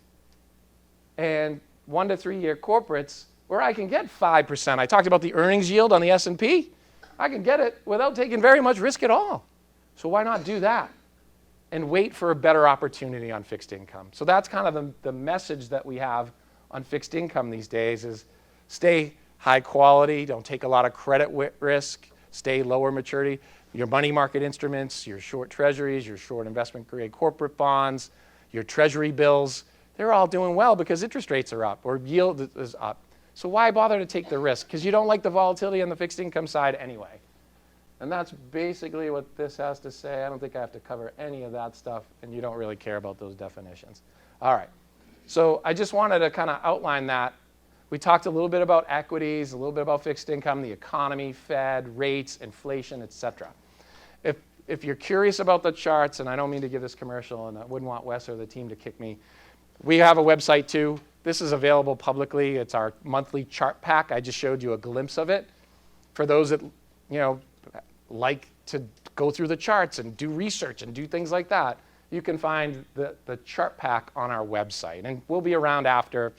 and 1 to 3 year corporates where I can get 5%. I talked about the earnings yield on the S&P. I can get it without taking very much risk at all. So why not do that and wait for a better opportunity on fixed income? So that's kind of the message that we have on fixed income these days is stay high quality, don't take a lot of credit risk, stay lower maturity. Your money market instruments, your short treasuries, your short investment grade corporate bonds, your treasury bills, they're all doing well because interest rates are up or yield is up. So why bother to take the risk? Because you don't like the volatility on the fixed income side anyway. And that's basically what this has to say. I don't think I have to cover any of that stuff, and you don't really care about those definitions. All right. So I just wanted to kind of outline that. We talked a little bit about equities, a little bit about fixed income, the economy, Fed, rates, inflation, et cetera. If you're curious about the charts, and I don't mean to give this commercial, and I wouldn't want Wes or the team to kick me, we have a website too. This is available publicly. It's our monthly chart pack. I just showed you a glimpse of it. For those that like to go through the charts and do research and do things like that, you can find the chart pack on our website. And we'll be around after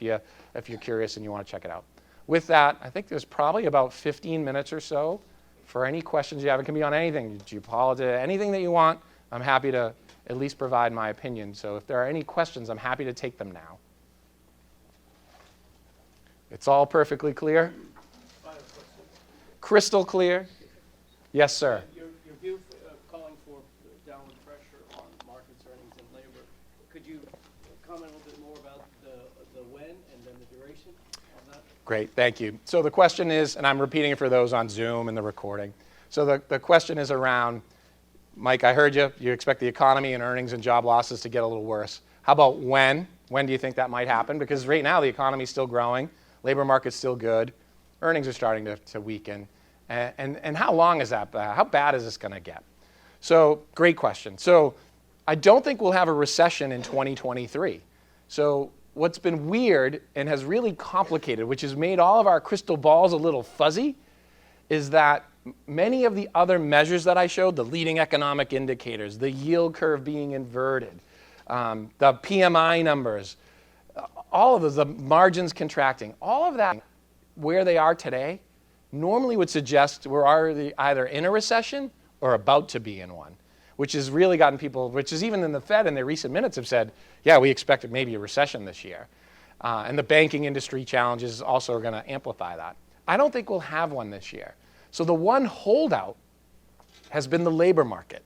if you're curious and you want to check it out. With that, I think there's probably about 15 minutes or so for any questions you have. It can be on anything, geopolitics, anything that you want. I'm happy to at least provide my opinion. So if there are any questions, I'm happy to take them now. It's all perfectly clear? Crystal clear? Yes, sir. Your view calling for downward pressure on markets, earnings, and labor. Could you comment a little bit more about the when and then the duration on that? Great, thank you. So the question is, and I'm repeating it for those on Zoom and the recording. So the question is around, Mike, I heard you. You expect the economy and earnings and job losses to get a little worse. How about when? When do you think that might happen? Because right now the economy is still growing, labor market's still good, earnings are starting to weaken. And how long is that? How bad is this going to get? So great question. So I don't think we'll have a recession in 2023. So what's been weird and has really complicated, which has made all of our crystal balls a little fuzzy, is that many of the other measures that I showed, the leading economic indicators, the yield curve being inverted, the PMI numbers, all of those, the margins contracting, all of that, where they are today, normally would suggest we're already either in a recession or about to be in one, which has really gotten people, which is even in the Fed in their recent minutes have said, yeah, we expect maybe a recession this year. And the banking industry challenges also are going to amplify that. I don't think we'll have one this year. So the one holdout has been the labor market.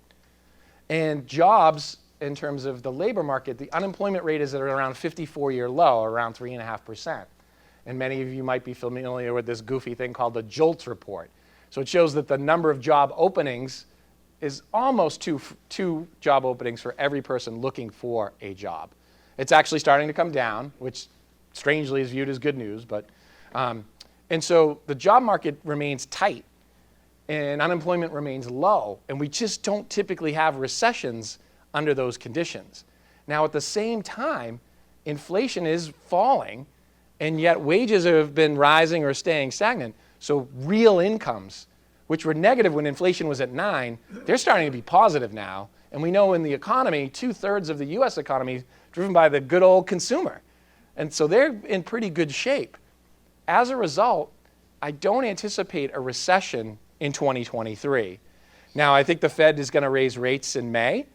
And jobs, in terms of the labor market, the unemployment rate is at around 54-year low, around 3.5%. And many of you might be familiar with this goofy thing called the JOLTS report. So it shows that the number of job openings is almost two job openings for every person looking for a job. It's actually starting to come down, which strangely is viewed as good news. And so the job market remains tight and unemployment remains low. And we just don't typically have recessions under those conditions. Now, at the same time, inflation is falling, and yet wages have been rising or staying stagnant. So real incomes, which were negative when inflation was at 9, they're starting to be positive now. And we know in the economy, 2/3 of the US economy is driven by the good old consumer. And so they're in pretty good shape. As a result, I don't anticipate a recession in 2023. Now, I think the Fed is going to raise rates in May,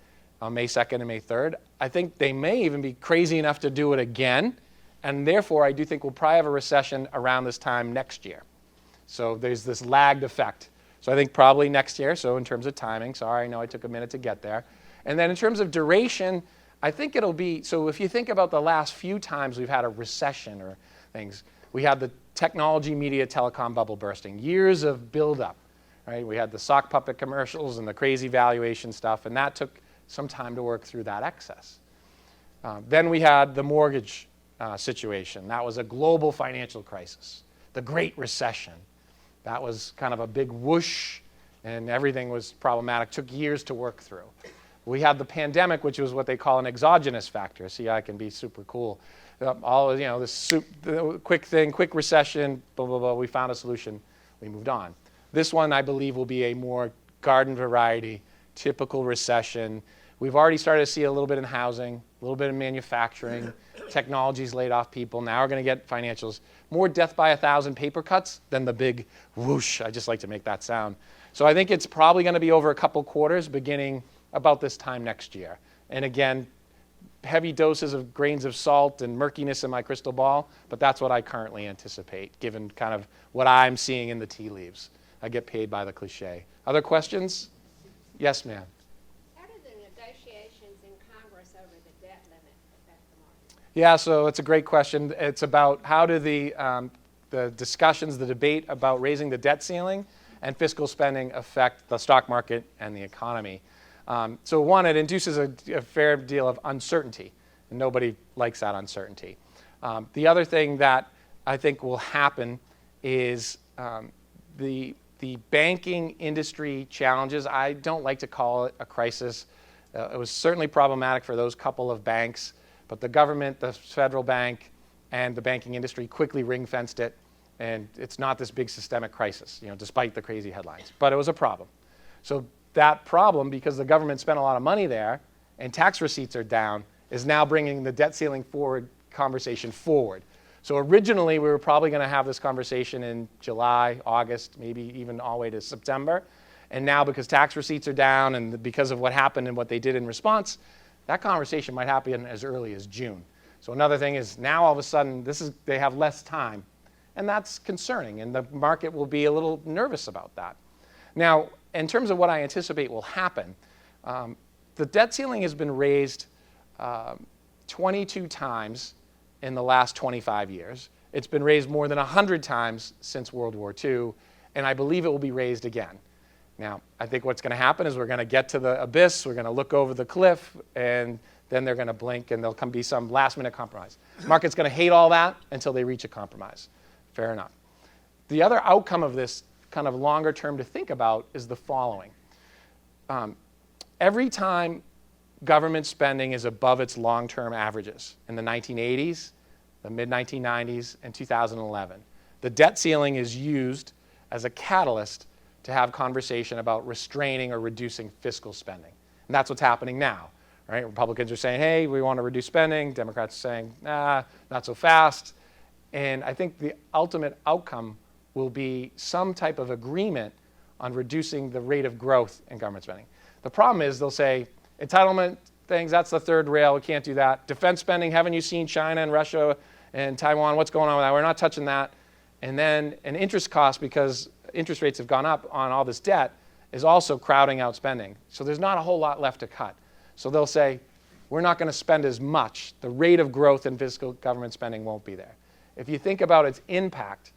on May 2nd and May 3rd. I think they may even be crazy enough to do it again. And therefore, I do think we'll probably have a recession around this time next year. So there's this lagged effect. So I think probably next year, so in terms of timing, sorry, I know I took a minute to get there. And then in terms of duration, I think it'll be, so if you think about the last few times we've had a recession or things, we had the technology, media, telecom bubble bursting, years of buildup. right? We had the sock puppet commercials and the crazy valuation stuff, and that took some time to work through that excess. Then we had the mortgage situation. That was a global financial crisis, the Great Recession. That was kind of a big whoosh, and everything was problematic. Took years to work through. We had the pandemic, which was what they call an exogenous factor. See, I can be super cool. The quick thing, quick recession, blah, blah, blah. We found a solution. We moved on. This one, I believe, will be a more garden variety, typical recession. We've already started to see a little bit in housing, a little bit in manufacturing. Technology's laid off people. Now we're going to get financials. More death by 1,000 paper cuts than the big whoosh. I just like to make that sound. So I think it's probably going to be over a couple quarters beginning about this time next year. And again, heavy doses of grains of salt and murkiness in my crystal ball, but that's what I currently anticipate, given kind of what I'm seeing in the tea leaves. I get paid by the cliche. Other questions? Yes, ma'am. How do the negotiations in Congress over the debt limit affect the market? Yeah, so it's a great question. It's about how do the discussions, the debate about raising the debt ceiling and fiscal spending affect the stock market and the economy. So one, it induces a fair deal of uncertainty, and nobody likes that uncertainty. The other thing that I think will happen is the banking industry challenges. I don't like to call it a crisis. It was certainly problematic for those couple of banks, but the government, the federal bank, and the banking industry quickly ring-fenced it, and it's not this big systemic crisis, despite the crazy headlines. But it was a problem. So that problem, because the government spent a lot of money there and tax receipts are down, is now bringing the debt ceiling conversation forward. So originally, we were probably going to have this conversation in July, August, maybe even all the way to September. And now, because tax receipts are down and because of what happened and what they did in response, that conversation might happen as early as June. So another thing is now all of a sudden, they have less time. And that's concerning, and the market will be a little nervous about that. Now, in terms of what I anticipate will happen, the debt ceiling has been raised 22 times in the last 25 years. It's been raised more than 100 times since World War II, and I believe it will be raised again. Now, I think what's going to happen is we're going to get to the abyss, we're going to look over the cliff, and then they're going to blink, and there'll be some last-minute compromise. The market's going to hate all that until they reach a compromise. Fair enough. The other outcome of this kind of longer term to think about is the following. Every time government spending is above its long-term averages, in the 1980s, the mid-1990s, and 2011, the debt ceiling is used as a catalyst to have conversation about restraining or reducing fiscal spending. And that's what's happening now. Right? Republicans are saying, hey, we want to reduce spending. Democrats are saying, nah, not so fast. And I think the ultimate outcome will be some type of agreement on reducing the rate of growth in government spending. The problem is they'll say, entitlement things, that's the third rail, we can't do that. Defense spending, haven't you seen China and Russia and Taiwan? What's going on with that? We're not touching that. And then an interest cost, because interest rates have gone up on all this debt, is also crowding out spending. So there's not a whole lot left to cut. So they'll say, we're not going to spend as much. The rate of growth in fiscal government spending won't be there. If you think about its impact,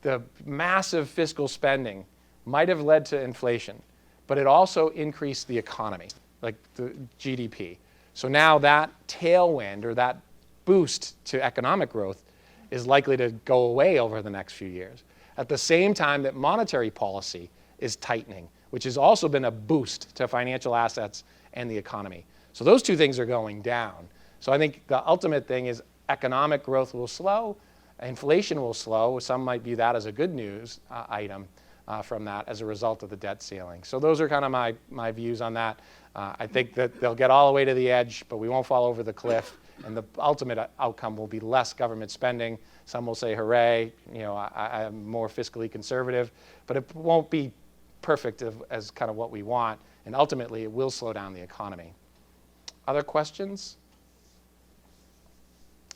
the massive fiscal spending might have led to inflation, but it also increased the economy, like the GDP. So now that tailwind or that boost to economic growth is likely to go away over the next few years. At the same time that monetary policy is tightening, which has also been a boost to financial assets and the economy. So those two things are going down. So I think the ultimate thing is economic growth will slow, inflation will slow. Some might view that as a good news item from that as a result of the debt ceiling. So those are kind of my views on that. I think that they'll get all the way to the edge, but we won't fall over the cliff. And the ultimate outcome will be less government spending. Some will say, hooray, I'm more fiscally conservative. But it won't be perfect as kind of what we want. And ultimately, it will slow down the economy. Other questions?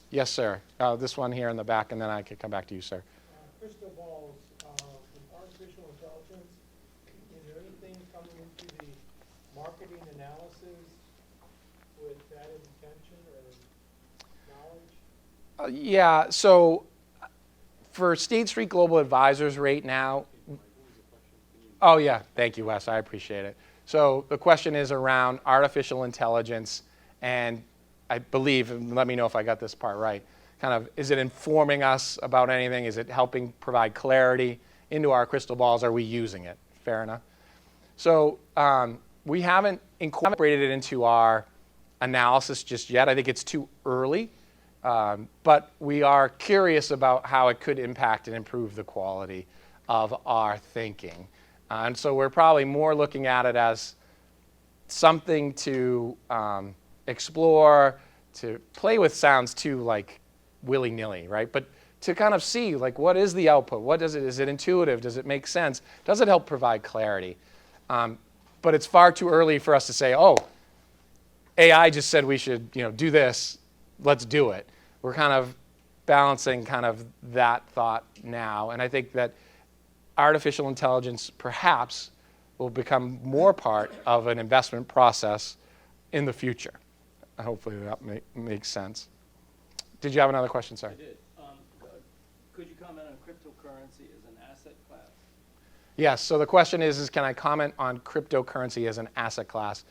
Yes, sir. This one here in the back, and then I could come back to you, sir. Crystal balls, with artificial intelligence, is there anything coming into the marketing analysis with that intention or knowledge? Yeah, so for State Street Global Advisors right now, Oh, yeah. Thank you, Wes. I appreciate it. So the question is around artificial intelligence, and I believe, and let me know if I got this part right, kind of, is it informing us about anything? Is it helping provide clarity into our crystal balls? Are we using it? Fair enough. So we haven't incorporated it into our analysis just yet. I think it's too early, but we are curious about how it could impact and improve the quality of our thinking. And so we're probably more looking at it as something to explore, to play with sounds too like willy-nilly, right? But to kind of see, like, what is the output? What does it, is it intuitive? Does it make sense? Does it help provide clarity? But it's far too early for us to say, oh, AI just said we should, do this, let's do it. We're kind of balancing kind of that thought now. And I think that artificial intelligence perhaps will become more part of an investment process in the future. Hopefully that makes sense. Did you have another question, sir? I did. Could you comment on cryptocurrency as an asset class? Yes, so the question is can I comment on cryptocurrency as an asset class?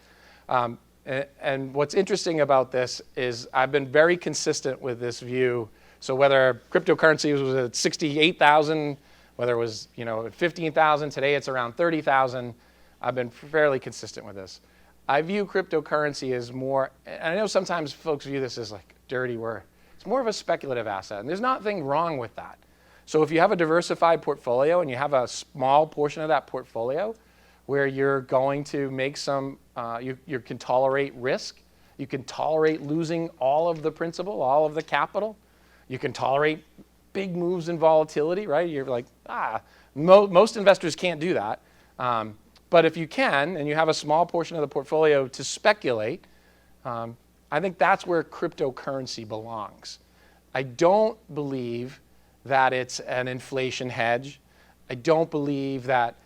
And what's interesting about this is I've been very consistent with this view. So whether cryptocurrency was at 68,000, whether it was at 15,000, today it's around 30,000, I've been fairly consistent with this. I view cryptocurrency as more, and I know sometimes folks view this as like a dirty word. It's more of a speculative asset, and there's nothing wrong with that. So if you have a diversified portfolio and you have a small portion of that portfolio where you're going to make some, you can tolerate risk, you can tolerate losing all of the principal, all of the capital, you can tolerate big moves in volatility, right? You're like, most investors can't do that. But if you can, and you have a small portion of the portfolio to speculate, I think that's where cryptocurrency belongs. I don't believe that it's an inflation hedge. I don't believe that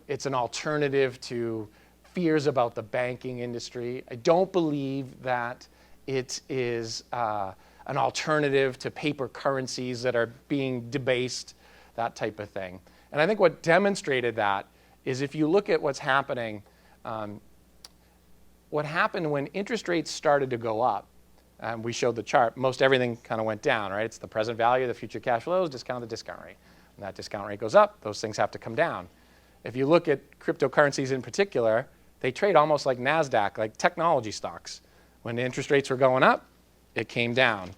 it's an alternative to fears about the banking industry. I don't believe that it is an alternative to paper currencies that are being debased, that type of thing. And I think what demonstrated that is if you look at what's happening, what happened when interest rates started to go up, we showed the chart, most everything kind of went down, right? It's the present value, the future cash flows, discount the discount rate. When that discount rate goes up, those things have to come down. If you look at cryptocurrencies in particular, they trade almost like NASDAQ, like technology stocks. When the interest rates were going up, it came down.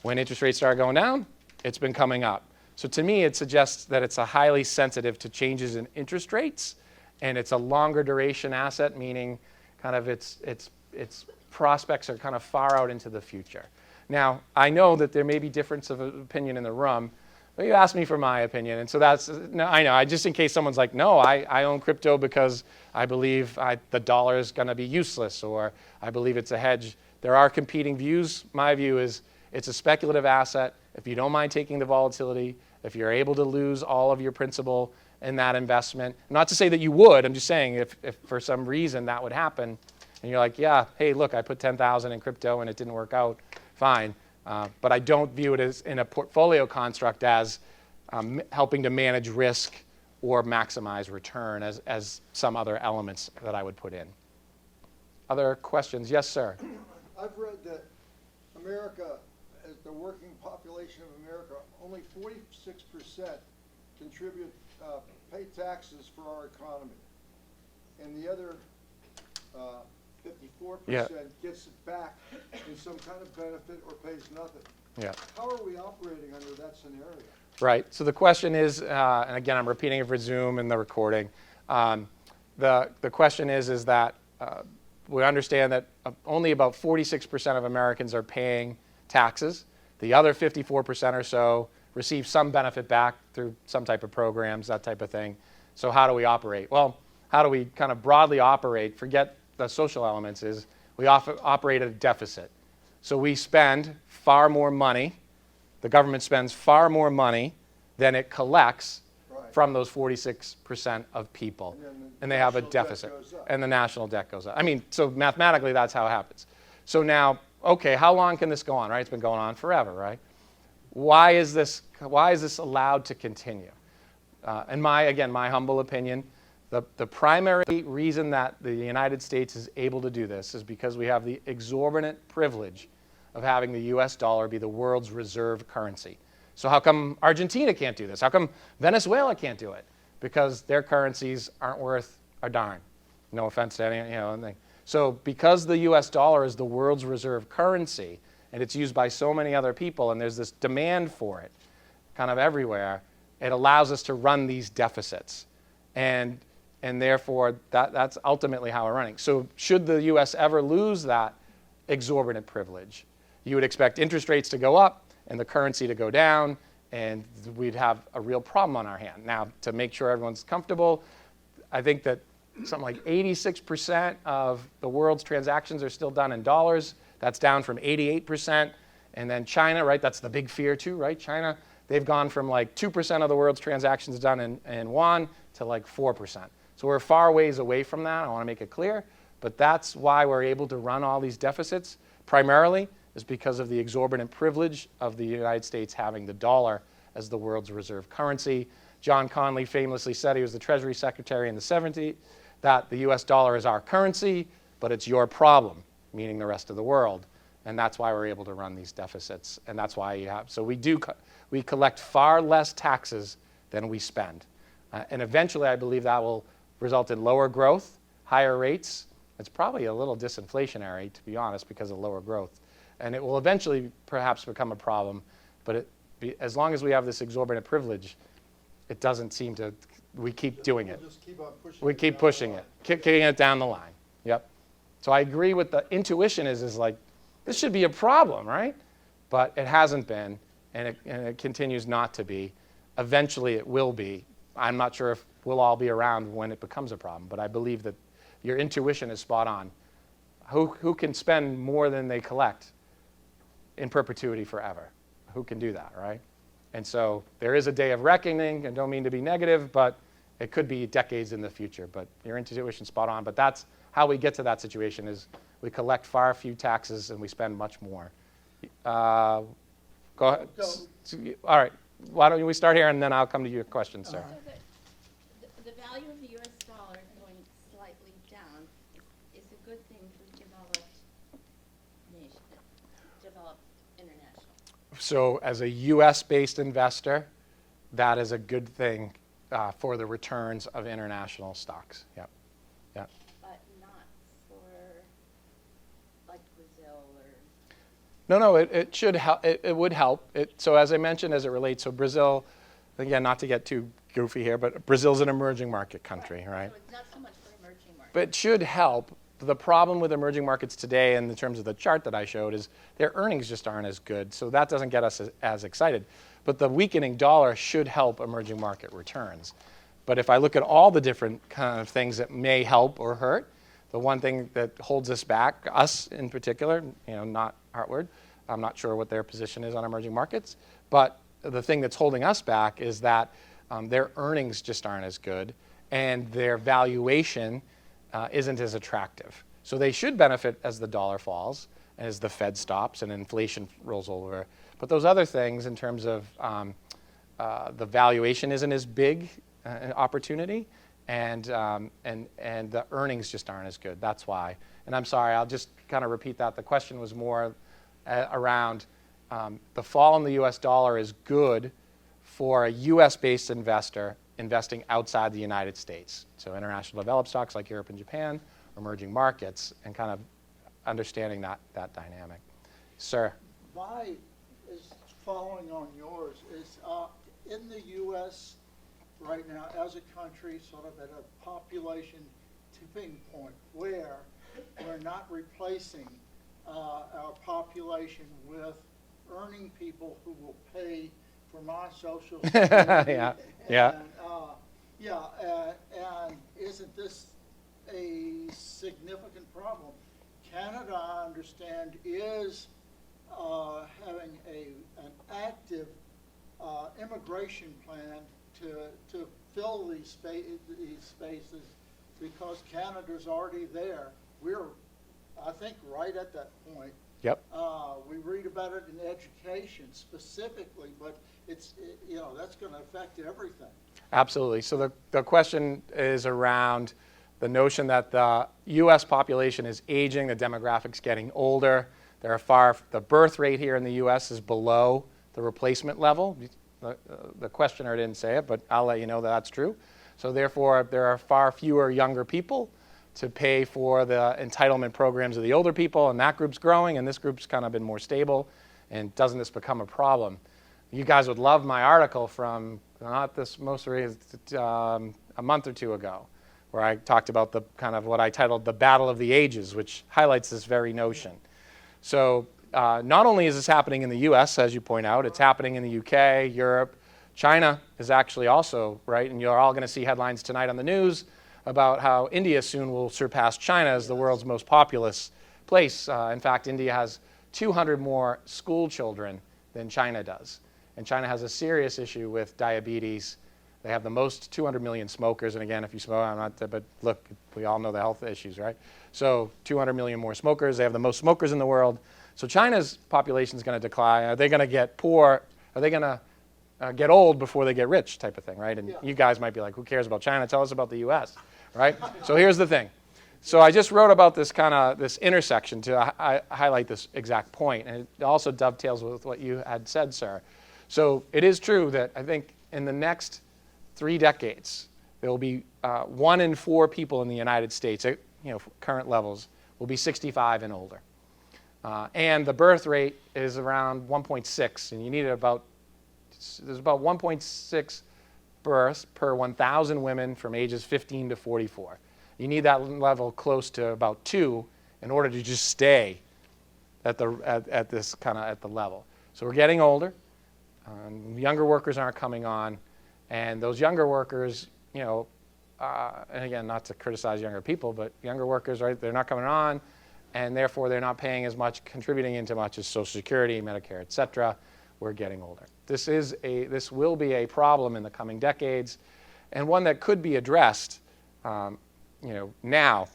When interest rates started going down, it's been coming up. So to me, it suggests that it's a highly sensitive to changes in interest rates, and it's a longer duration asset, meaning kind of its prospects are kind of far out into the future. Now, I know that there may be difference of opinion in the room, but you asked me for my opinion, and so that's, no, I know, just in case someone's like, no, I own crypto because I believe the dollar is going to be useless, or I believe it's a hedge. There are competing views. My view is it's a speculative asset. If you don't mind taking the volatility, if you're able to lose all of your principal in that investment, not to say that you would, I'm just saying if for some reason that would happen, and you're like, yeah, hey, look, I put 10,000 in crypto and it didn't work out, fine. But I don't view it as in a portfolio construct as helping to manage risk or maximize return as some other elements that I would put in. Other questions? Yes, sir. I've read that America, as the working population of America, only 46% contribute, pay taxes for our economy. And the other 54% gets it back in some kind of benefit or pays nothing. Yeah. How are we operating under that scenario? Right. So the question is, and again, I'm repeating it for Zoom and the recording. The question is that we understand that only about 46% of Americans are paying taxes. The other 54% or so receive some benefit back through some type of programs, that type of thing. So how do we operate? Well, how do we kind of broadly operate? Forget the social elements, is we operate at a deficit. So we spend far more money, the government spends far more money than it collects from those 46% of people. And they have a deficit. And the national debt goes up. I mean, so mathematically that's how it happens. So now, okay, how long can this go on, right? It's been going on forever, right? Why is this allowed to continue? And my humble opinion, The primary reason that the United States is able to do this is because we have the exorbitant privilege of having the US dollar be the world's reserve currency. So how come Argentina can't do this? How come Venezuela can't do it? Because their currencies aren't worth a darn. No offense to any, anything. So because the US dollar is the world's reserve currency, and it's used by so many other people, and there's this demand for it kind of everywhere, it allows us to run these deficits. And therefore, that's ultimately how we're running. So should the US ever lose that exorbitant privilege, you would expect interest rates to go up and the currency to go down, and we'd have a real problem on our hand. Now, to make sure everyone's comfortable, I think that something like 86% of the world's transactions are still done in dollars. That's down from 88%. And then China, right, that's the big fear too, right? China, they've gone from like 2% of the world's transactions done in yuan to like 4%. So we're far ways away from that, I want to make it clear. But that's why we're able to run all these deficits, primarily is because of the exorbitant privilege of the United States having the dollar as the world's reserve currency. John Conley famously said, he was the Treasury Secretary in the 70s, that the US dollar is our currency, but it's your problem, meaning the rest of the world. And that's why we're able to run these deficits. And that's why you have, so we collect far less taxes than we spend. And eventually, I believe that will result in lower growth, higher rates. It's probably a little disinflationary, to be honest, because of lower growth. And it will eventually perhaps become a problem. But as long as we have this exorbitant privilege, it doesn't seem to, we keep doing it. We'll just keep on pushing We it keep down pushing the it, line. kicking it down the line. Yep. So I agree with the intuition is like, this should be a problem, right? But it hasn't been, and it continues not to be. Eventually it will be. I'm not sure if we'll all be around when it becomes a problem, but I believe that your intuition is spot on. Who can spend more than they collect in perpetuity forever? Who can do that, right? And so there is a day of reckoning, and don't mean to be negative, but it could be decades in the future. But your intuition's spot on. But that's how we get to that situation is we collect far few taxes and we spend much more. Go ahead. All right. Why don't we start here, and then I'll come to your question, sir. So the value of the U.S. dollar going slightly down is a good thing for developed international. So as a U.S.-based investor, that is a good thing for the returns of international stocks. Yep. Yep. But not for like Brazil or... No, it should help. It would help. So as I mentioned, as it relates to Brazil, again, not to get too goofy here, but Brazil's an emerging market country, right? So it's not so much for emerging markets. But it should help. The problem with emerging markets today, in terms of the chart that I showed, is their earnings just aren't as good. So that doesn't get us as excited. But the weakening dollar should help emerging market returns. But if I look at all the different kind of things that may help or hurt, the one thing that holds us back, us in particular, not Heartwood, I'm not sure what their position is on emerging markets, but the thing that's holding us back is that their earnings just aren't as good and their valuation isn't as attractive. So they should benefit as the dollar falls, as the Fed stops and inflation rolls over. But those other things in terms of the valuation isn't as big an opportunity, and the earnings just aren't as good. That's why. And I'm sorry, I'll just kind of repeat that. The question was more around the fall in the US dollar is good for a US-based investor investing outside the United States. So international developed stocks like Europe and Japan, emerging markets, and kind of understanding that dynamic. Sir? My is following on yours. Is in the U.S. right now, as a country, sort of at a population tipping point where we're not replacing our population with earning people who will pay for my Social Security. Yeah. And isn't this a significant problem? Canada, I understand, is having an active immigration plan to fill these spaces because Canada's already there. We're, I think, right at that point. Yep. We read about it in education specifically, but that's going to affect everything. Absolutely. So the question is around the notion that the U.S. population is aging, the demographics getting older. The birth rate here in the U.S. is below the replacement level. The questioner didn't say it, but I'll let you know that that's true. So therefore, there are far fewer younger people to pay for the entitlement programs of the older people, and that group's growing, and this group's kind of been more stable. And doesn't this become a problem? You guys would love my article from, not this most recent, a month or two ago, where I talked about the kind of what I titled the Battle of the Ages, which highlights this very notion. So not only is this happening in the US, as you point out, it's happening in the UK, Europe. China is actually also, right? And you're all going to see headlines tonight on the news about how India soon will surpass China as the world's most populous place. In fact, India has 200 more school children than China does. And China has a serious issue with diabetes. They have the most 200 million smokers. And again, if you smoke, I'm not, but look, we all know the health issues, right? So 200 million more smokers. They have the most smokers in the world. So China's population is going to decline. Are they going to get poor? Are they going to get old before they get rich type of thing, right? And you guys might be like, who cares about China? Tell us about the US, right? So here's the thing. So I just wrote about this this intersection to highlight this exact point. And it also dovetails with what you had said, sir. So it is true that I think in the next 3 decades, there will be 1 in 4 people in the United States, at current levels, will be 65 and older. And the birth rate is around 1.6, and you need there's about 1.6 births per 1,000 women from ages 15 to 44. You need that level close to about 2 in order to just stay at the level. So we're getting older. Younger workers aren't coming on, and those younger workers, and again, not to criticize younger people, but younger workers, right? They're not coming on, and therefore they're not paying as much, contributing into much as Social Security, Medicare, et cetera. We're getting older. This will be a problem in the coming decades, and one that could be addressed, now.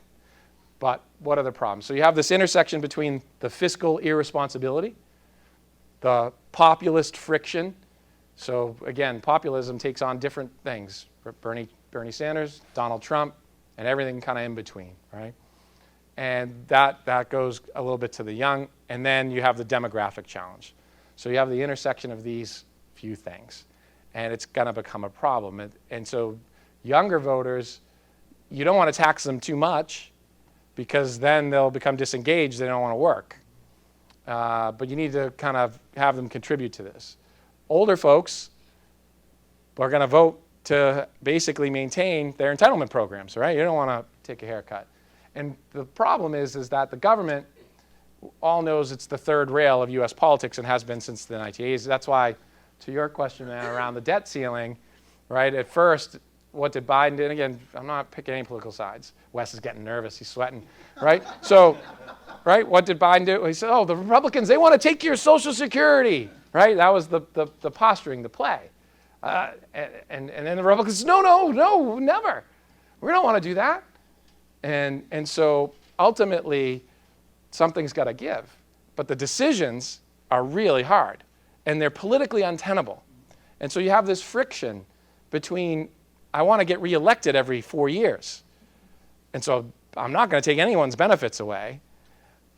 But what are the problems? So you have this intersection between the fiscal irresponsibility, the populist friction. So again, populism takes on different things. Bernie Sanders, Donald Trump, and everything kind of in between, right? And that goes a little bit to the young. And then you have the demographic challenge. So you have the intersection of these few things. And it's going to become a problem. And so younger voters, you don't want to tax them too much because then they'll become disengaged. They don't want to work. But you need to kind of have them contribute to this. Older folks are going to vote to basically maintain their entitlement programs, right? You don't want to take a haircut. And the problem is that the government all knows it's the third rail of U.S. politics and has been since the 1980s. That's why, to your question, man, around the debt ceiling, right, at first, what did Biden do? And again, I'm not picking any political sides. Wes is getting nervous. He's sweating, right? So, right, what did Biden do? He said, the Republicans, they want to take your Social Security, right? That was the posturing, the play. And then the Republicans said, no, never. We don't want to do that. And so ultimately, something's got to give. But the decisions are really hard, and they're politically untenable. And so you have this friction between, I want to get reelected every 4 years. And so I'm not going to take anyone's benefits away.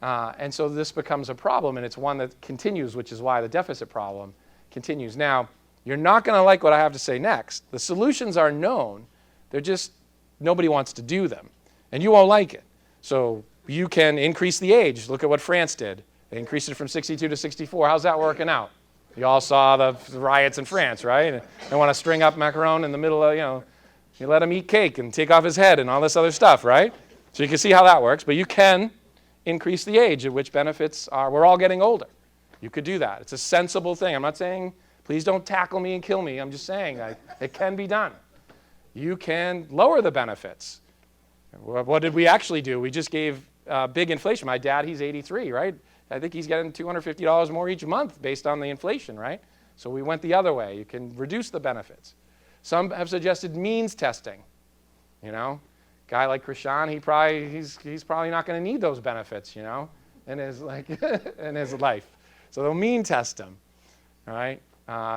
And so this becomes a problem, and it's one that continues, which is why the deficit problem continues. Now, you're not going to like what I have to say next. The solutions are known. They're just, nobody wants to do them. And you won't like it. So you can increase the age. Look at what France did. They increased it from 62 to 64. How's that working out? You all saw the riots in France, right? They want to string up Macron in the middle of, you let him eat cake and take off his head and all this other stuff, right? So you can see how that works. But you can increase the age at which benefits are. We're all getting older. You could do that. It's a sensible thing. I'm not saying, please don't tackle me and kill me. I'm just saying it can be done. You can lower the benefits. What did we actually do? We just gave big inflation. My dad, he's 83, right? I think he's getting $250 more each month based on the inflation, right? So we went the other way. You can reduce the benefits. Some have suggested means testing. Guy like Krishan, he's probably not going to need those benefits, in his in his life. So they'll mean test him. All right.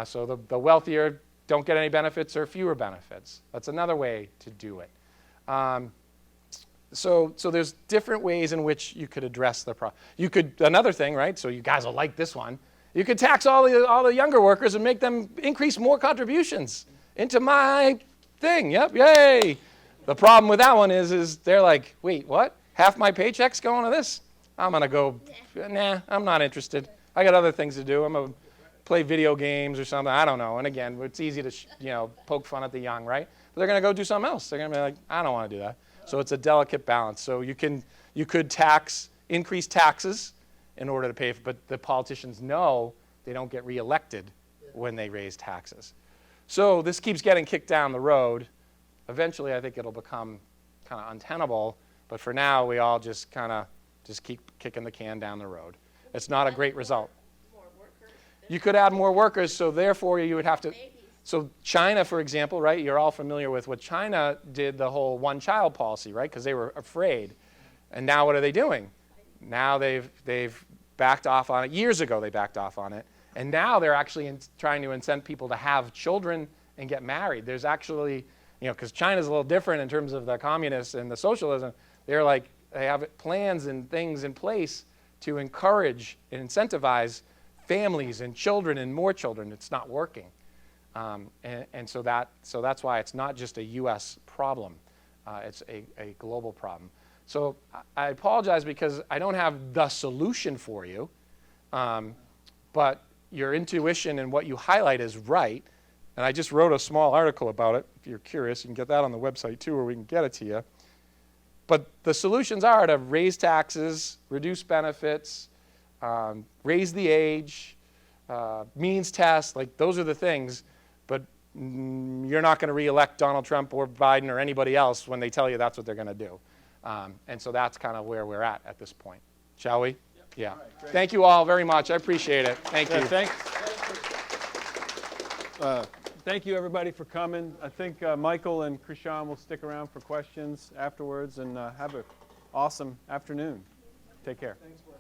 So the wealthier don't get any benefits or fewer benefits. That's another way to do it. So there's different ways in which you could address the problem. You could, another thing, right? So you guys will like this one. You could tax all the younger workers and make them increase more contributions into my thing. Yep, yay. The problem with that one is they're like, wait, what? Half my paycheck's going to this? I'm going to go, nah, I'm not interested. I got other things to do. I'm going to play video games or something. I don't know. And again, it's easy to poke fun at the young, right? But they're going to go do something else. They're going to be like, I don't want to do that. So it's a delicate balance. So you could increase taxes in order to pay for, but the politicians know they don't get reelected when they raise taxes. So this keeps getting kicked down the road. Eventually, I think it'll become kind of untenable. But for now, we all just keep kicking the can down the road. It's not a great result. More workers. You could add more workers, so therefore you would have to. Babies. So China, for example, right? You're all familiar with what China did, the whole one-child policy, right? Because they were afraid. And now what are they doing? Now they've backed off on it. Years ago they backed off on it. And now they're actually trying to incent people to have children and get married. There's actually, because China's a little different in terms of the communists and the socialism. They have plans and things in place to encourage and incentivize families and children and more children. It's not working. So that's why it's not just a U.S. problem. It's a global problem. So I apologize because I don't have the solution for you, but your intuition and what you highlight is right. And I just wrote a small article about it. If you're curious, you can get that on the website too, or we can get it to you. But the solutions are to raise taxes, reduce benefits, raise the age, means test, those are the things. But you're not going to reelect Donald Trump or Biden or anybody else when they tell you that's what they're going to do. And so that's kind of where we're at this point. Shall we? Yep. Yeah. Right, thank you all very much. I appreciate it. Thank you. Thanks. Thank you, everybody, for coming. I think Michael and Krishan will stick around for questions afterwards, and have an awesome afternoon. Take care. Thanks, Wes.